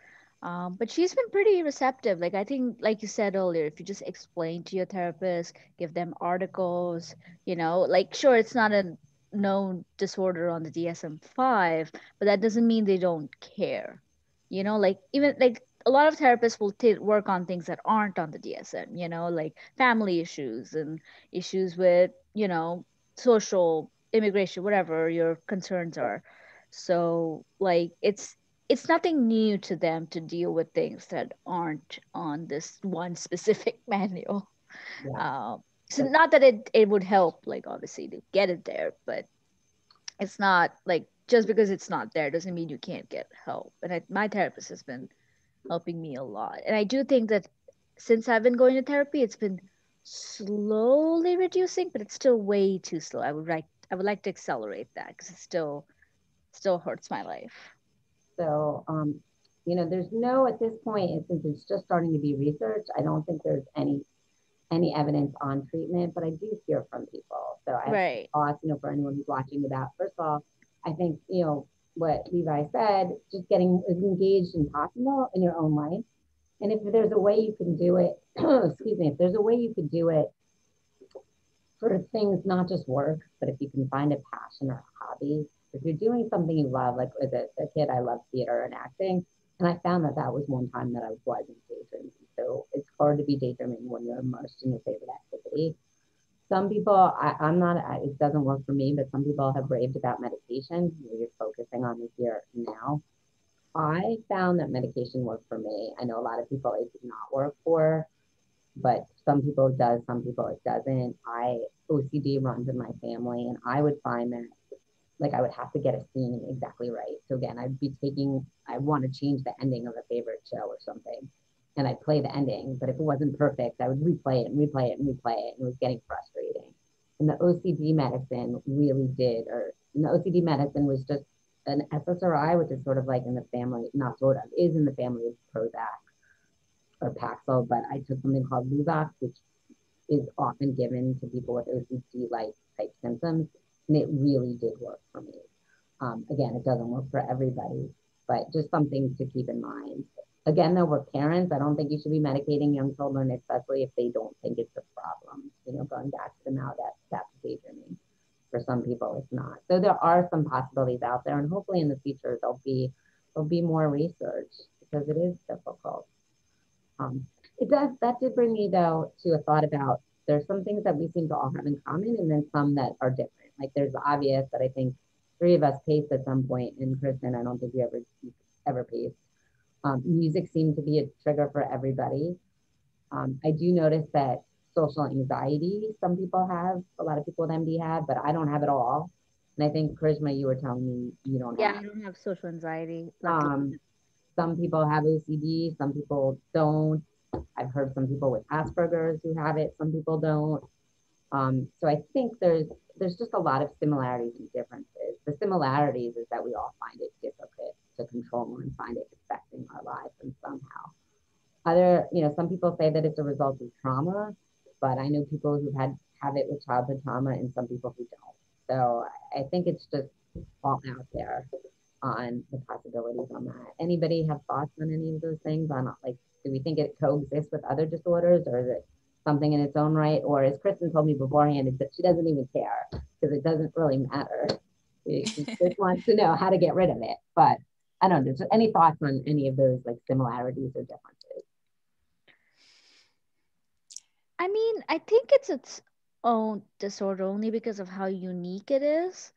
But she's been pretty receptive. Like I think, like you said earlier, if you just explain to your therapist, give them articles, like sure, it's not a known disorder on the DSM-5, but that doesn't mean they don't care. Like even like a lot of therapists will work on things that aren't on the DSM, like family issues and issues with, social immigration, whatever your concerns are. So like it's nothing new to them to deal with things that aren't on this one specific manual. yeah, So not that it would help, like obviously to get it there, but it's not like just because it's not there doesn't mean you can't get help. And my therapist has been helping me a lot. And I do think that since I've been going to therapy, it's been slowly reducing, but it's still way too slow. I would like to accelerate that because it still hurts my life. so, there's no, at this point, since it's just starting to be researched, I don't think there's any evidence on treatment, but I do hear from people. So I have Right. thoughts, for anyone who's watching about, first of all, I think, what Levi said, just getting as engaged as possible in your own life. And if there's a way you can do it, excuse me, if there's a way you could do it for things, not just work, but if you can find a passion or a hobby, if you're doing something you love, like as a kid, I love theater and acting. And I found that that was one time that I wasn't daydreaming. So it's hard to be daydreaming when you're immersed in your favorite activity. Some people, I'm not, it doesn't work for me, but some people have raved about meditation where you're focusing on the here and now. I found that medication worked for me. I know a lot of people it did not work for, but some people it does, some people it doesn't. OCD runs in my family, and I would find that like I would have to get a scene exactly right. So again, I want to change the ending of a favorite show or something, and I'd play the ending, but if it wasn't perfect, I would replay it and replay it and replay it, and it was getting frustrating. And the OCD medicine really did, or the OCD medicine was just an SSRI, which is sort of like in the family, not sort of, is in the family of Prozac or Paxil, but I took something called Luvox, which is often given to people with OCD-like type symptoms, and it really did work for me. Again, it doesn't work for everybody, but just something to keep in mind. Again, though, we're parents. I don't think you should be medicating young children, especially if they don't think it's a problem. Going back to the maladaptive daydreaming. For some people, it's not. So there are some possibilities out there, and hopefully in the future there'll be more research because it is difficult. It does. That did bring me though to a thought about there's some things that we seem to all have in common, and then some that are different. Like there's the obvious that I think three of us paced at some point, and Kristen, I don't think you ever paced. Music seemed to be a trigger for everybody. I do notice that social anxiety, some people have, a lot of people with MD have, but I don't have it all. And I think Charisma, you were telling me you don't Yeah, have. I don't have social anxiety, luckily. Some people have OCD, some people don't. I've heard some people with Asperger's who have it, some people don't. So I think there's just a lot of similarities and differences. The similarities is that we all find it difficult to control and find it affecting our lives and somehow. Some people say that it's a result of trauma, but I know people who've have it with childhood trauma and some people who don't. So I think it's just all out there. on the possibilities on that. Anybody have thoughts on any of those things? On like, do we think it coexists with other disorders, or is it something in its own right? Or as Kristen told me beforehand, that she doesn't even care because it doesn't really matter. She just wants to know how to get rid of it. But I don't know. Any thoughts on any of those like similarities or differences? I mean, I think it's its own disorder only because of how unique it is.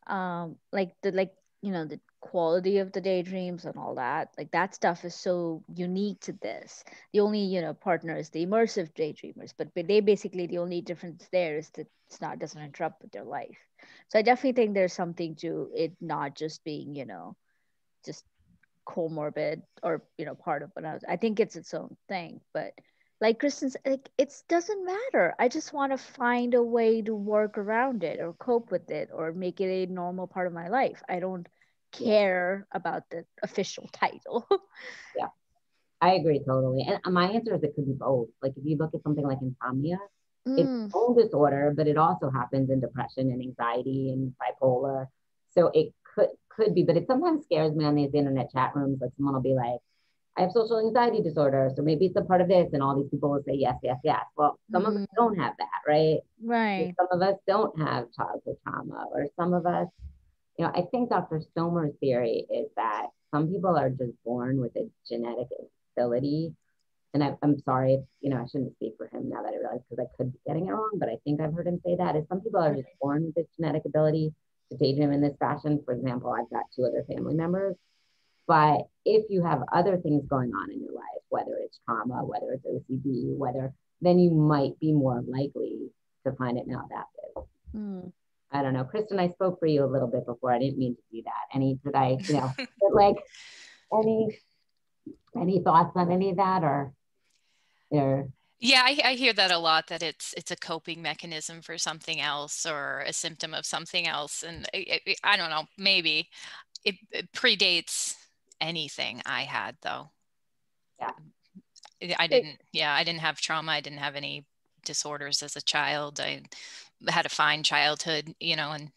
Like the quality of the daydreams and all that. Like that stuff is so unique to this. The only partner is the immersive daydreamers, but they basically, the only difference there is that it's not, doesn't interrupt with their life. So I definitely think there's something to it not just being just comorbid or part of what I think it's its own thing. But like Kristen's, like it doesn't matter. I just want to find a way to work around it or cope with it or make it a normal part of my life. I don't care about the official title. Yeah, I agree totally. And my answer is it could be both. Like if you look at something like insomnia, it's its own disorder, but it also happens in depression and anxiety and bipolar. So it could be, but it sometimes scares me on these internet chat rooms. Like someone will be like, I have social anxiety disorder, so maybe it's a part of this, and all these people will say yes, yes, yes. Well, some of us don't have that, right? Right. Some of us don't have childhood trauma, or some of us, I think Dr. Stomer's theory is that some people are just born with a genetic ability. And I'm sorry, I shouldn't speak for him now that I realize, because I could be getting it wrong, but I think I've heard him say that is some people are just born with this genetic ability to daydream in this fashion. For example, I've got 2 other family members. But if you have other things going on in your life, whether it's trauma, whether it's OCD, then you might be more likely to find it maladaptive. I don't know. Kristen, I spoke for you a little bit before. I didn't mean to do that. But like any thoughts on any of that or Yeah, I hear that a lot, that it's a coping mechanism for something else or a symptom of something else. And I don't know, maybe it predates anything I had, though. Yeah. I didn't have trauma. I didn't have any disorders as a child. I had a fine childhood, and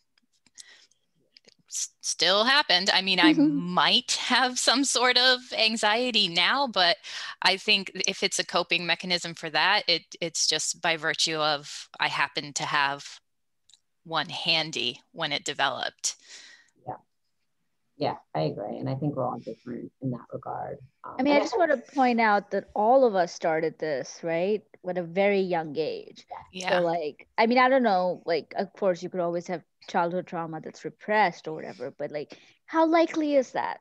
still happened. I mean, I might have some sort of anxiety now, but I think if it's a coping mechanism for that, it's just by virtue of I happened to have one handy when it developed. Yeah, I agree. And I think we're all different in that regard. I mean, I just want to point out that all of us started this, right, at a very young age. Yeah. So, like, I mean, I don't know, like, of course, you could always have childhood trauma that's repressed or whatever, but like, how likely is that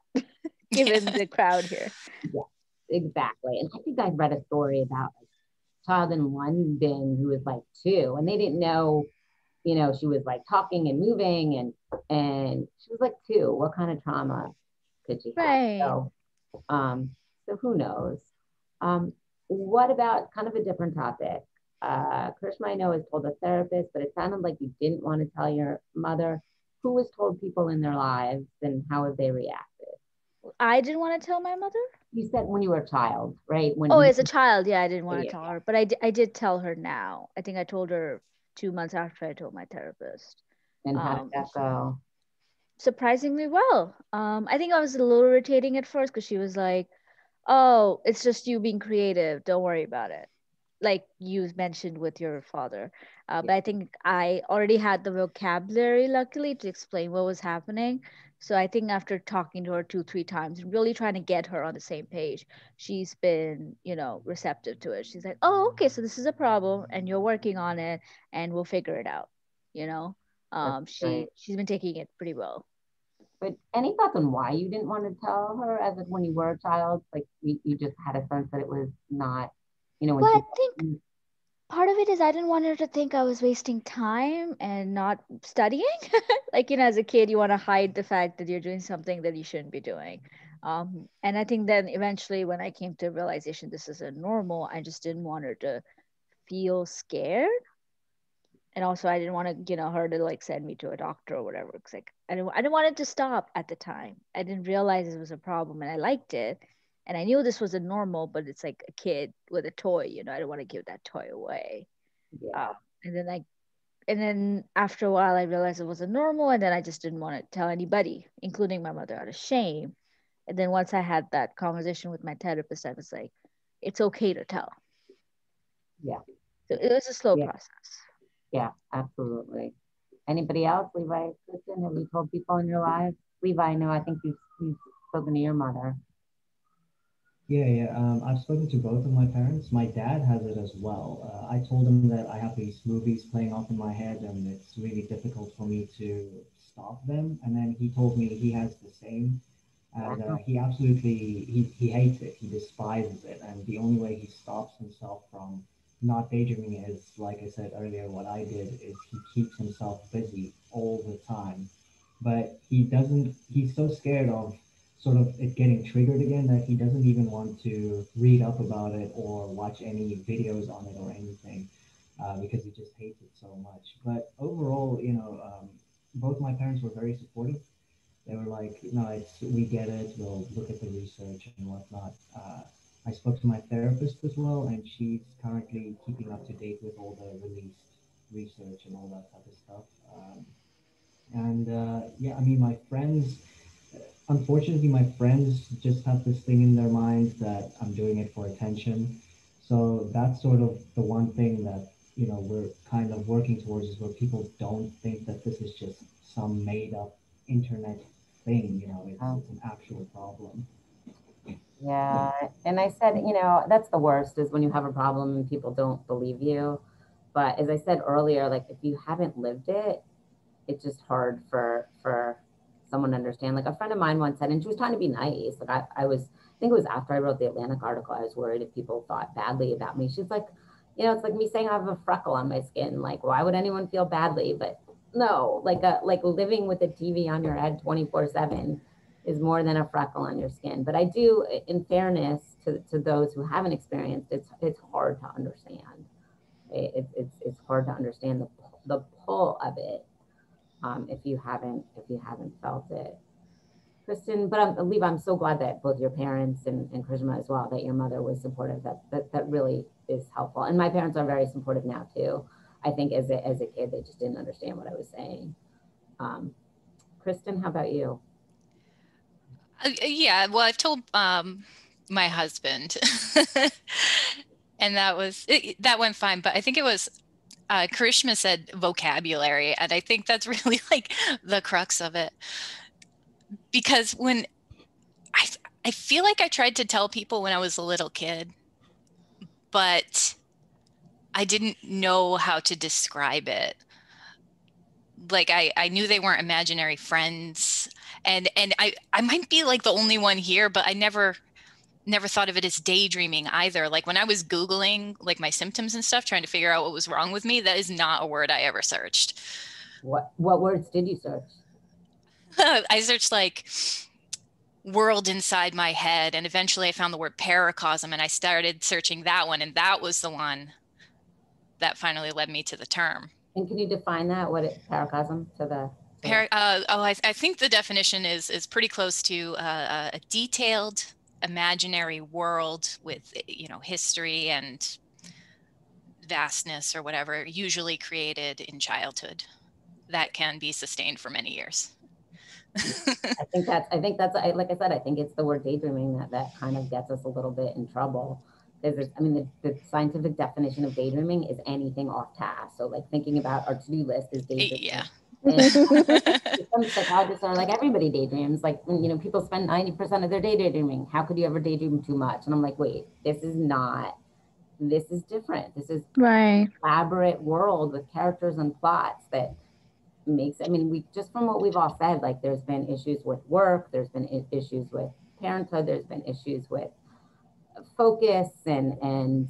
given the crowd here? Yeah, exactly. And I think I read a story about a child in London who was like 2, and they didn't know, she was like talking and moving, and she was like 2. What kind of trauma could she have? Right. So who knows? What about kind of a different topic? Krishma, I know, has told a therapist, but it sounded like you didn't want to tell your mother. Who has told people in their lives, and how have they reacted? I didn't want to tell my mother? You said when you were a child, right? As a child, yeah, I didn't want to tell her, but I did tell her now. I think I told her 2 months after I told my therapist. And how did that go? Surprisingly well. I think I was a little irritating at first because she was like, "Oh, it's just you being creative. Don't worry about it." Like you mentioned with your father. But I think I already had the vocabulary, luckily, to explain what was happening. So I think after talking to her 2, 3 times and really trying to get her on the same page, she's been, receptive to it. She's like, "Oh, okay, so this is a problem and you're working on it and we'll figure it out." You know, she's been taking it pretty well. But any thoughts on why you didn't want to tell her as if when you were a child, like you just had a sense that it was not, Well, I think part of it is I didn't want her to think I was wasting time and not studying. Like, as a kid, you want to hide the fact that you're doing something that you shouldn't be doing. And I think then eventually when I came to realization this isn't normal, I just didn't want her to feel scared. And also I didn't want to, her to like send me to a doctor or whatever. It's like I didn't want it to stop at the time. I didn't realize it was a problem and I liked it. And I knew this wasn't normal, but it's like a kid with a toy, I don't want to give that toy away. Yeah. And then and then after a while, I realized it wasn't normal, and then I just didn't want to tell anybody, including my mother, out of shame. And then once I had that conversation with my therapist, I was like, it's okay to tell. Yeah. So it was a slow Yeah. process. Yeah, absolutely. Anybody else? Levi, Kristen, have you told people in your lives? Levi, no, I think you've spoken to your mother. Yeah. I've spoken to both of my parents. My dad has it as well. I told him that I have these movies playing off in my head, and it's really difficult for me to stop them. And then he told me he has the same, and Wow. he absolutely he hates it. He despises it, and the only way he stops himself from not daydreaming is, like I said earlier, what I did is he keeps himself busy all the time. But he doesn't. He's so scared of sort of it getting triggered again that he doesn't even want to read up about it or watch any videos on it or anything, because he just hates it so much. But overall, both my parents were very supportive. They were like, no, we get it. We'll look at the research and whatnot. I spoke to my therapist as well, and she's currently keeping up to date with all the released research and all that type of stuff. Yeah, I mean, my friends, unfortunately, my friends just have this thing in their minds that I'm doing it for attention. So that's sort of the one thing that, we're kind of working towards, is where people don't think that this is just some made up internet thing, it's an actual problem. Yeah. And I said, that's the worst, is when you have a problem and people don't believe you. But as I said earlier, like if you haven't lived it, it's just hard for someone to understand. Like a friend of mine once said, and she was trying to be nice. Like I think it was after I wrote the Atlantic article, I was worried if people thought badly about me. She's like, it's like me saying I have a freckle on my skin. Like, why would anyone feel badly? But no, like living with a TV on your head 24/7 is more than a freckle on your skin. But I do, in fairness to those who haven't experienced, it's hard to understand. It's hard to understand the pull of it, if you haven't felt it. Kristen, but I'm so glad that both your parents and Krishma as well, that your mother was supportive. That really is helpful. And my parents are very supportive now too. I think as a kid, they just didn't understand what I was saying. Kristen, how about you? Yeah, well, I've told my husband, and that went fine. But I think it was Karishma said vocabulary, and I think that's really like the crux of it. Because when I feel like I tried to tell people when I was a little kid, but I didn't know how to describe it. Like I knew they weren't imaginary friends, and I might be like the only one here, but I never thought of it as daydreaming either. Like when I was Googling like my symptoms and stuff, trying to figure out what was wrong with me, that is not a word I ever searched. What words did you search? I searched like world inside my head, and eventually I found the word paracosm, and I started searching that one, and that was the one that finally led me to the term. And can you define that? Paracosm to the? I think the definition is pretty close to a detailed imaginary world with history and vastness or whatever, usually created in childhood, that can be sustained for many years. I think that's like I said, I think it's the word daydreaming that kind of gets us a little bit in trouble. Because the scientific definition of daydreaming is anything off task. So like thinking about our to-do list is daydreaming. Yeah. And some psychologists are like, everybody daydreams. Like, people spend 90% of their day daydreaming. How could you ever daydream too much? And I'm like, wait, this is different. This is Right. an elaborate world with characters and plots that makes, we just from what we've all said, like there's been issues with work, there's been issues with parenthood, there's been issues with focus and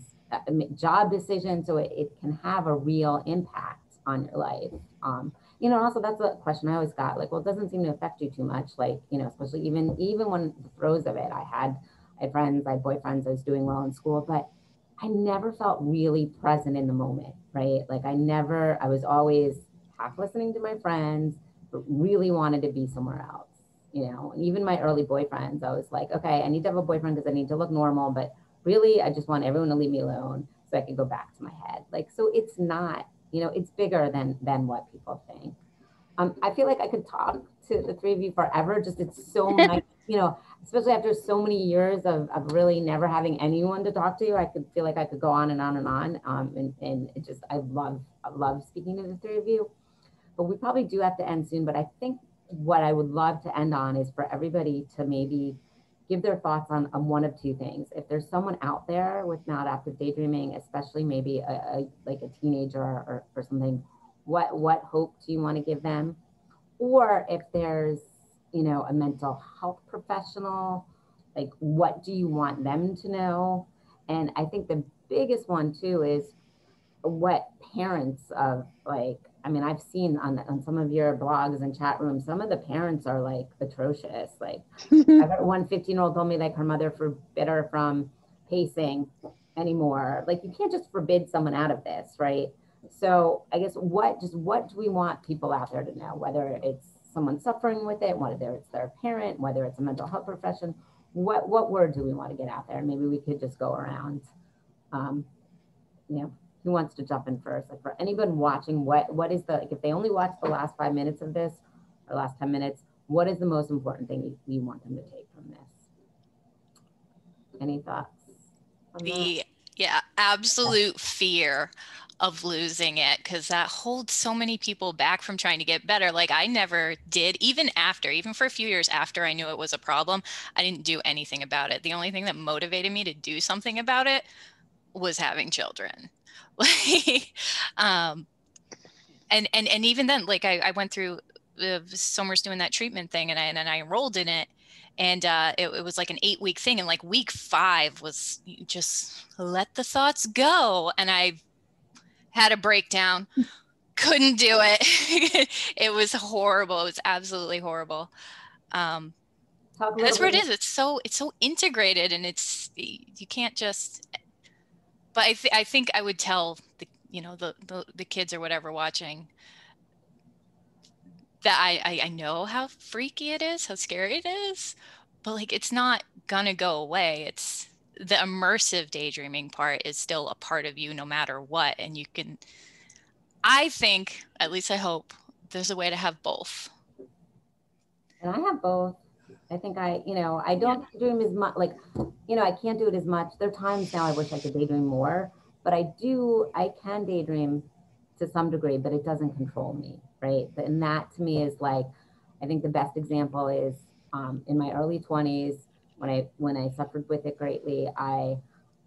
job decisions. So it can have a real impact on your life. Also that's a question I always got, like, well, it doesn't seem to affect you too much. Like, especially even when the throes of it, I had friends, I had boyfriends, I was doing well in school, but I never felt really present in the moment, right? Like I was always half listening to my friends, but really wanted to be somewhere else. And even my early boyfriends, I was like, okay, I need to have a boyfriend because I need to look normal, but really I just want everyone to leave me alone so I can go back to my head. Like, so it's not you know, it's bigger than what people think. I feel like I could talk to the three of you forever. Just it's so nice, you know, especially after so many years of really never having anyone to talk to. I could feel like I could go on and on and on. And it just I love speaking to the three of you. But we probably do have to end soon. But I think what I would love to end on is for everybody to maybe give their thoughts on one of two things. If there's someone out there with maladaptive daydreaming, especially maybe like a teenager or something, what hope do you want to give them? Or if there's, you know, a mental health professional, like what do you want them to know? And I think the biggest one too is what parents of like, I mean, I've seen on some of your blogs and chat rooms, some of the parents are like atrocious. Like I've got one 15-year-old told me like her mother forbid her from pacing anymore. Like you can't just forbid someone out of this, right? So I guess what do we want people out there to know, whether it's someone suffering with it, whether it's their parent, whether it's a mental health profession, what word do we want to get out there? Maybe we could just go around. You know, who wants to jump in first? Like for anyone watching, what is the, like if they only watch the last 5 minutes of this or last 10 minutes, what is the most important thing you want them to take from this? Any thoughts? The absolute fear of losing it, because that holds so many people back from trying to get better. Like I never did, even for a few years after I knew it was a problem, I didn't do anything about it. The only thing that motivated me to do something about it was having children. And even then, like I went through Somer's doing that treatment thing, and I enrolled in it. And it was like an 8-week thing. And like week 5 was just let the thoughts go. And I had a breakdown, couldn't do it. It was horrible. It was absolutely horrible. That's where it is. It's so integrated, and you can't just, but I think I would tell the kids or whatever watching that I know how freaky it is, how scary it is, but like it's not gonna go away. It's the immersive daydreaming part is still a part of you no matter what. And you can, I think, at least I hope, there's a way to have both. And I have both. I think I don't daydream as much, like, I can't do it as much. There are times now I wish I could daydream more, but I can daydream to some degree, but it doesn't control me, right? And that to me is like, I think the best example is in my early 20s when I suffered with it greatly. I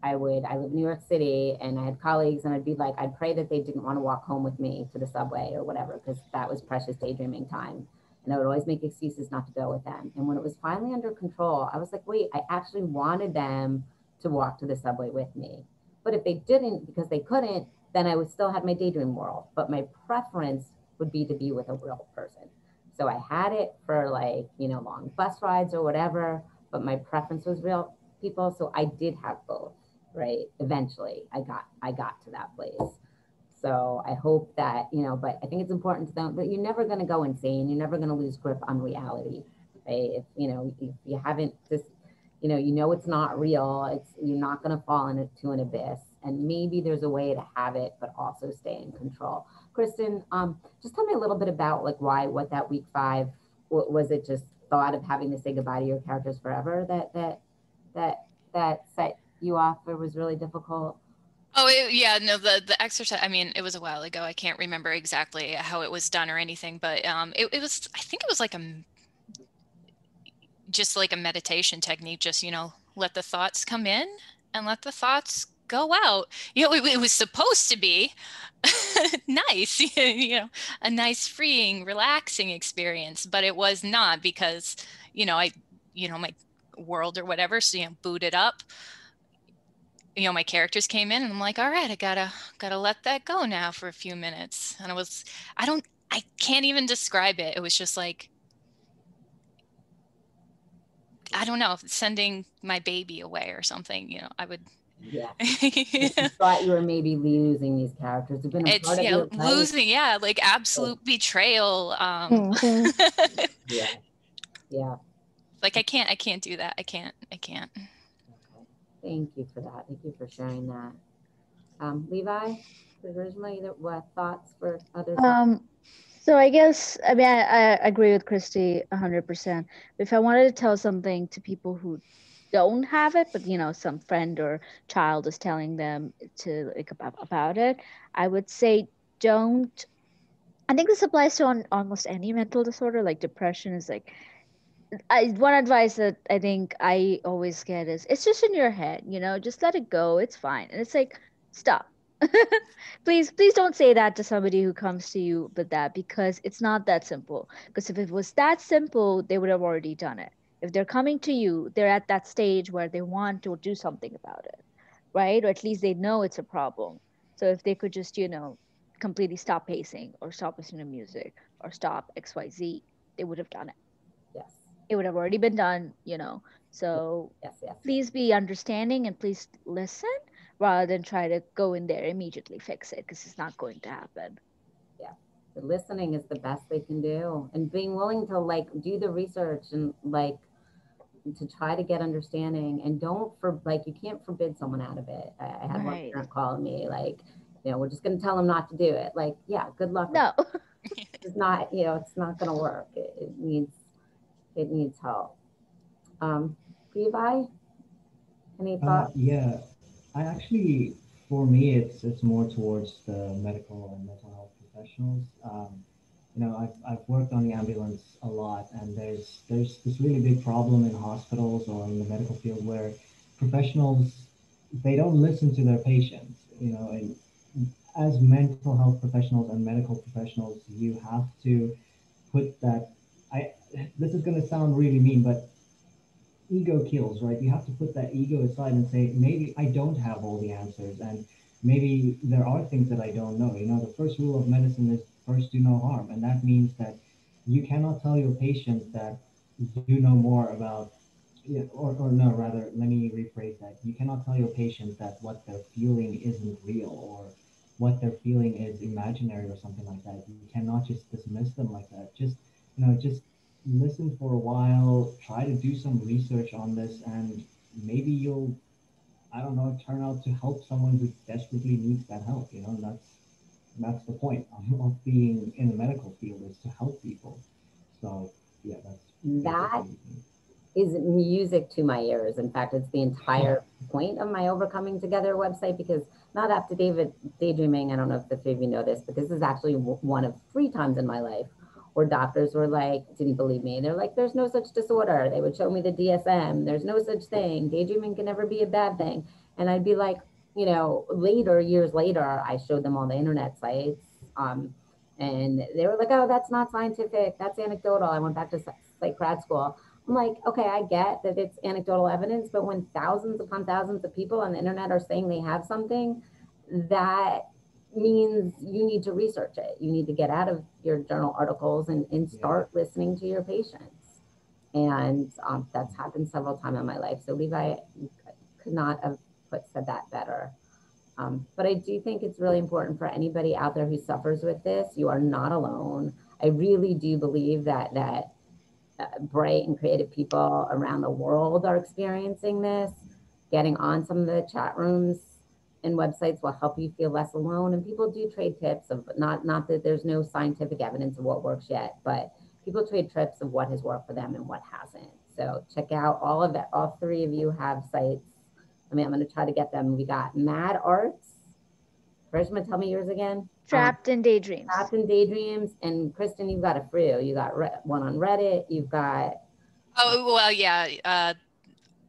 live in New York City, and I had colleagues, and I'd be like, I'd pray that they didn't want to walk home with me to the subway or whatever, because that was precious daydreaming time. And I would always make excuses not to go with them. And when it was finally under control, I was like, wait, I actually wanted them to walk to the subway with me. But if they didn't, because they couldn't, then I would still have my daydream world. But my preference would be to be with a real person. So I had it for like, long bus rides or whatever, but my preference was real people. So I did have both, right? Eventually I got to that place. So I hope that, but I think it's important to know that you're never going to go insane. You're never going to lose grip on reality, right? If you haven't just, it's not real, you're not going to fall into an abyss. And maybe there's a way to have it, but also stay in control. Kristen, just tell me a little bit about like what that week 5, was it just thought of having to say goodbye to your characters forever that set you off, or was really difficult? Oh, no, the exercise, I mean, it was a while ago. I can't remember exactly how it was done or anything, but it was, I think it was like just like a meditation technique, just, let the thoughts come in and let the thoughts go out. It was supposed to be nice, a nice, freeing, relaxing experience, but it was not, because, my world or whatever, so, booted up. My characters came in, and I'm like, all right, I gotta let that go now for a few minutes. And I can't even describe it. It was just like, I don't know, sending my baby away or something, I would. Yeah. You thought you were maybe losing these characters. It's been a part of your life. Losing, like absolute betrayal. Yeah. Like I can't do that. I can't. Okay. Thank you for that. Thank you for sharing that. Levi? Rishma, either what thoughts for others? So I guess, I mean, I agree with Christy 100%. If I wanted to tell something to people who don't have it, but some friend or child is telling them to like about it, I would say don't. I think this applies to almost any mental disorder. Like depression is like, one advice that I think I always get is it's just in your head, just let it go. It's fine. And it's like, stop. Please don't say that to somebody who comes to you with that, because it's not that simple. Because if it was that simple, they would have already done it. If they're coming to you, they're at that stage where they want to do something about it, right? Or at least they know it's a problem. So if they could just, completely stop pacing or stop listening to music or stop XYZ, they would have done it. Yes. It would have already been done. So Yes. please be understanding and please listen rather than try to go in there immediately fix it, because it's not going to happen. Yeah. The listening is the best they can do, and being willing to like do the research and like to try to get understanding, and don't you can't forbid someone out of it. I had one Right. parent calling me like, we're just going to tell them not to do it. Like, yeah, good luck. No. It's not, it's not going to work. It needs help. Levi, any thoughts? Yeah, I actually, for me, it's more towards the medical and mental health professionals. I've worked on the ambulance a lot, and there's this really big problem in hospitals or in the medical field where professionals, they don't listen to their patients. And as mental health professionals and medical professionals, you have to put that. I This is going to sound really mean, but ego kills, right? You have to put that ego aside and say, maybe I don't have all the answers, and maybe there are things that I don't know. The first rule of medicine is first do no harm, and that means that you cannot tell your patient that you know more about, or no, rather, let me rephrase that. You cannot tell your patient that what they're feeling isn't real, or what they're feeling is imaginary or something like that. You cannot just dismiss them like that. Just listen for a while, try to do some research on this, and maybe you'll, I don't know, turn out to help someone who desperately needs that help. That's the point of being in the medical field, is to help people. So yeah, that's That basically is music to my ears. In fact, it's the entire point of my Overcoming Together website, because Maladaptive Daydreaming, I don't know if the three of you know this, but this is actually one of 3 times in my life where doctors were like, didn't believe me. They're like, there's no such disorder. They would show me the DSM. There's no such thing. Daydreaming can never be a bad thing. And I'd be like, years later, I showed them all the internet sites. And they were like, oh, that's not scientific. That's anecdotal. I went back to like grad school. I'm like, okay, I get that it's anecdotal evidence, but when thousands upon thousands of people on the internet are saying they have something, that means you need to research it. You need to get out of your journal articles and start listening to your patients. And that's happened several times in my life. So Levi could not have said that better. But I do think it's really important for anybody out there who suffers with this. You are not alone. I really do believe that bright and creative people around the world are experiencing this. Getting on some of the chat rooms and websites will help you feel less alone. And people do trade tips of not that there's no scientific evidence of what works yet, but people trade tips of what has worked for them and what hasn't. So check out all of that. All 3 of you have sites. I'm going to try to get them. We got Mad Arts. Rishma, tell me yours again. Trapped in Daydreams. Trapped in Daydreams. And Kristen, you've got a few. You got one on Reddit. You've got... Oh, well, yeah.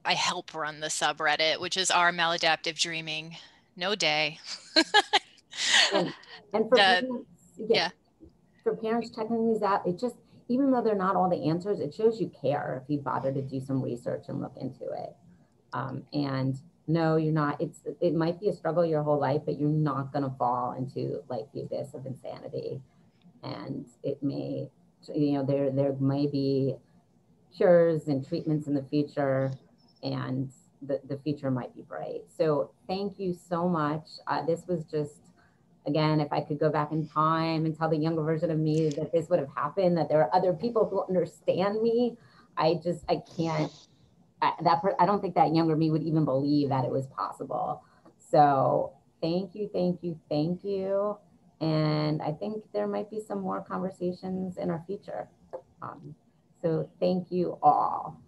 I help run the subreddit, which is our Maladaptive Dreaming. No day. and for parents, for parents checking these out, it just, even though they're not all the answers, it shows you care if you bother to do some research and look into it. And no, you're not, it might be a struggle your whole life, but you're not going to fall into like the abyss of insanity. And it may, there may be cures and treatments in the future, and the future might be bright. So thank you so much. This was just, again, if I could go back in time and tell the younger version of me that this would have happened, that there are other people who understand me, I can't, I don't think that younger me would even believe that it was possible. So thank you, thank you, thank you. And I think there might be some more conversations in our future. So thank you all.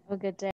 Have a good day.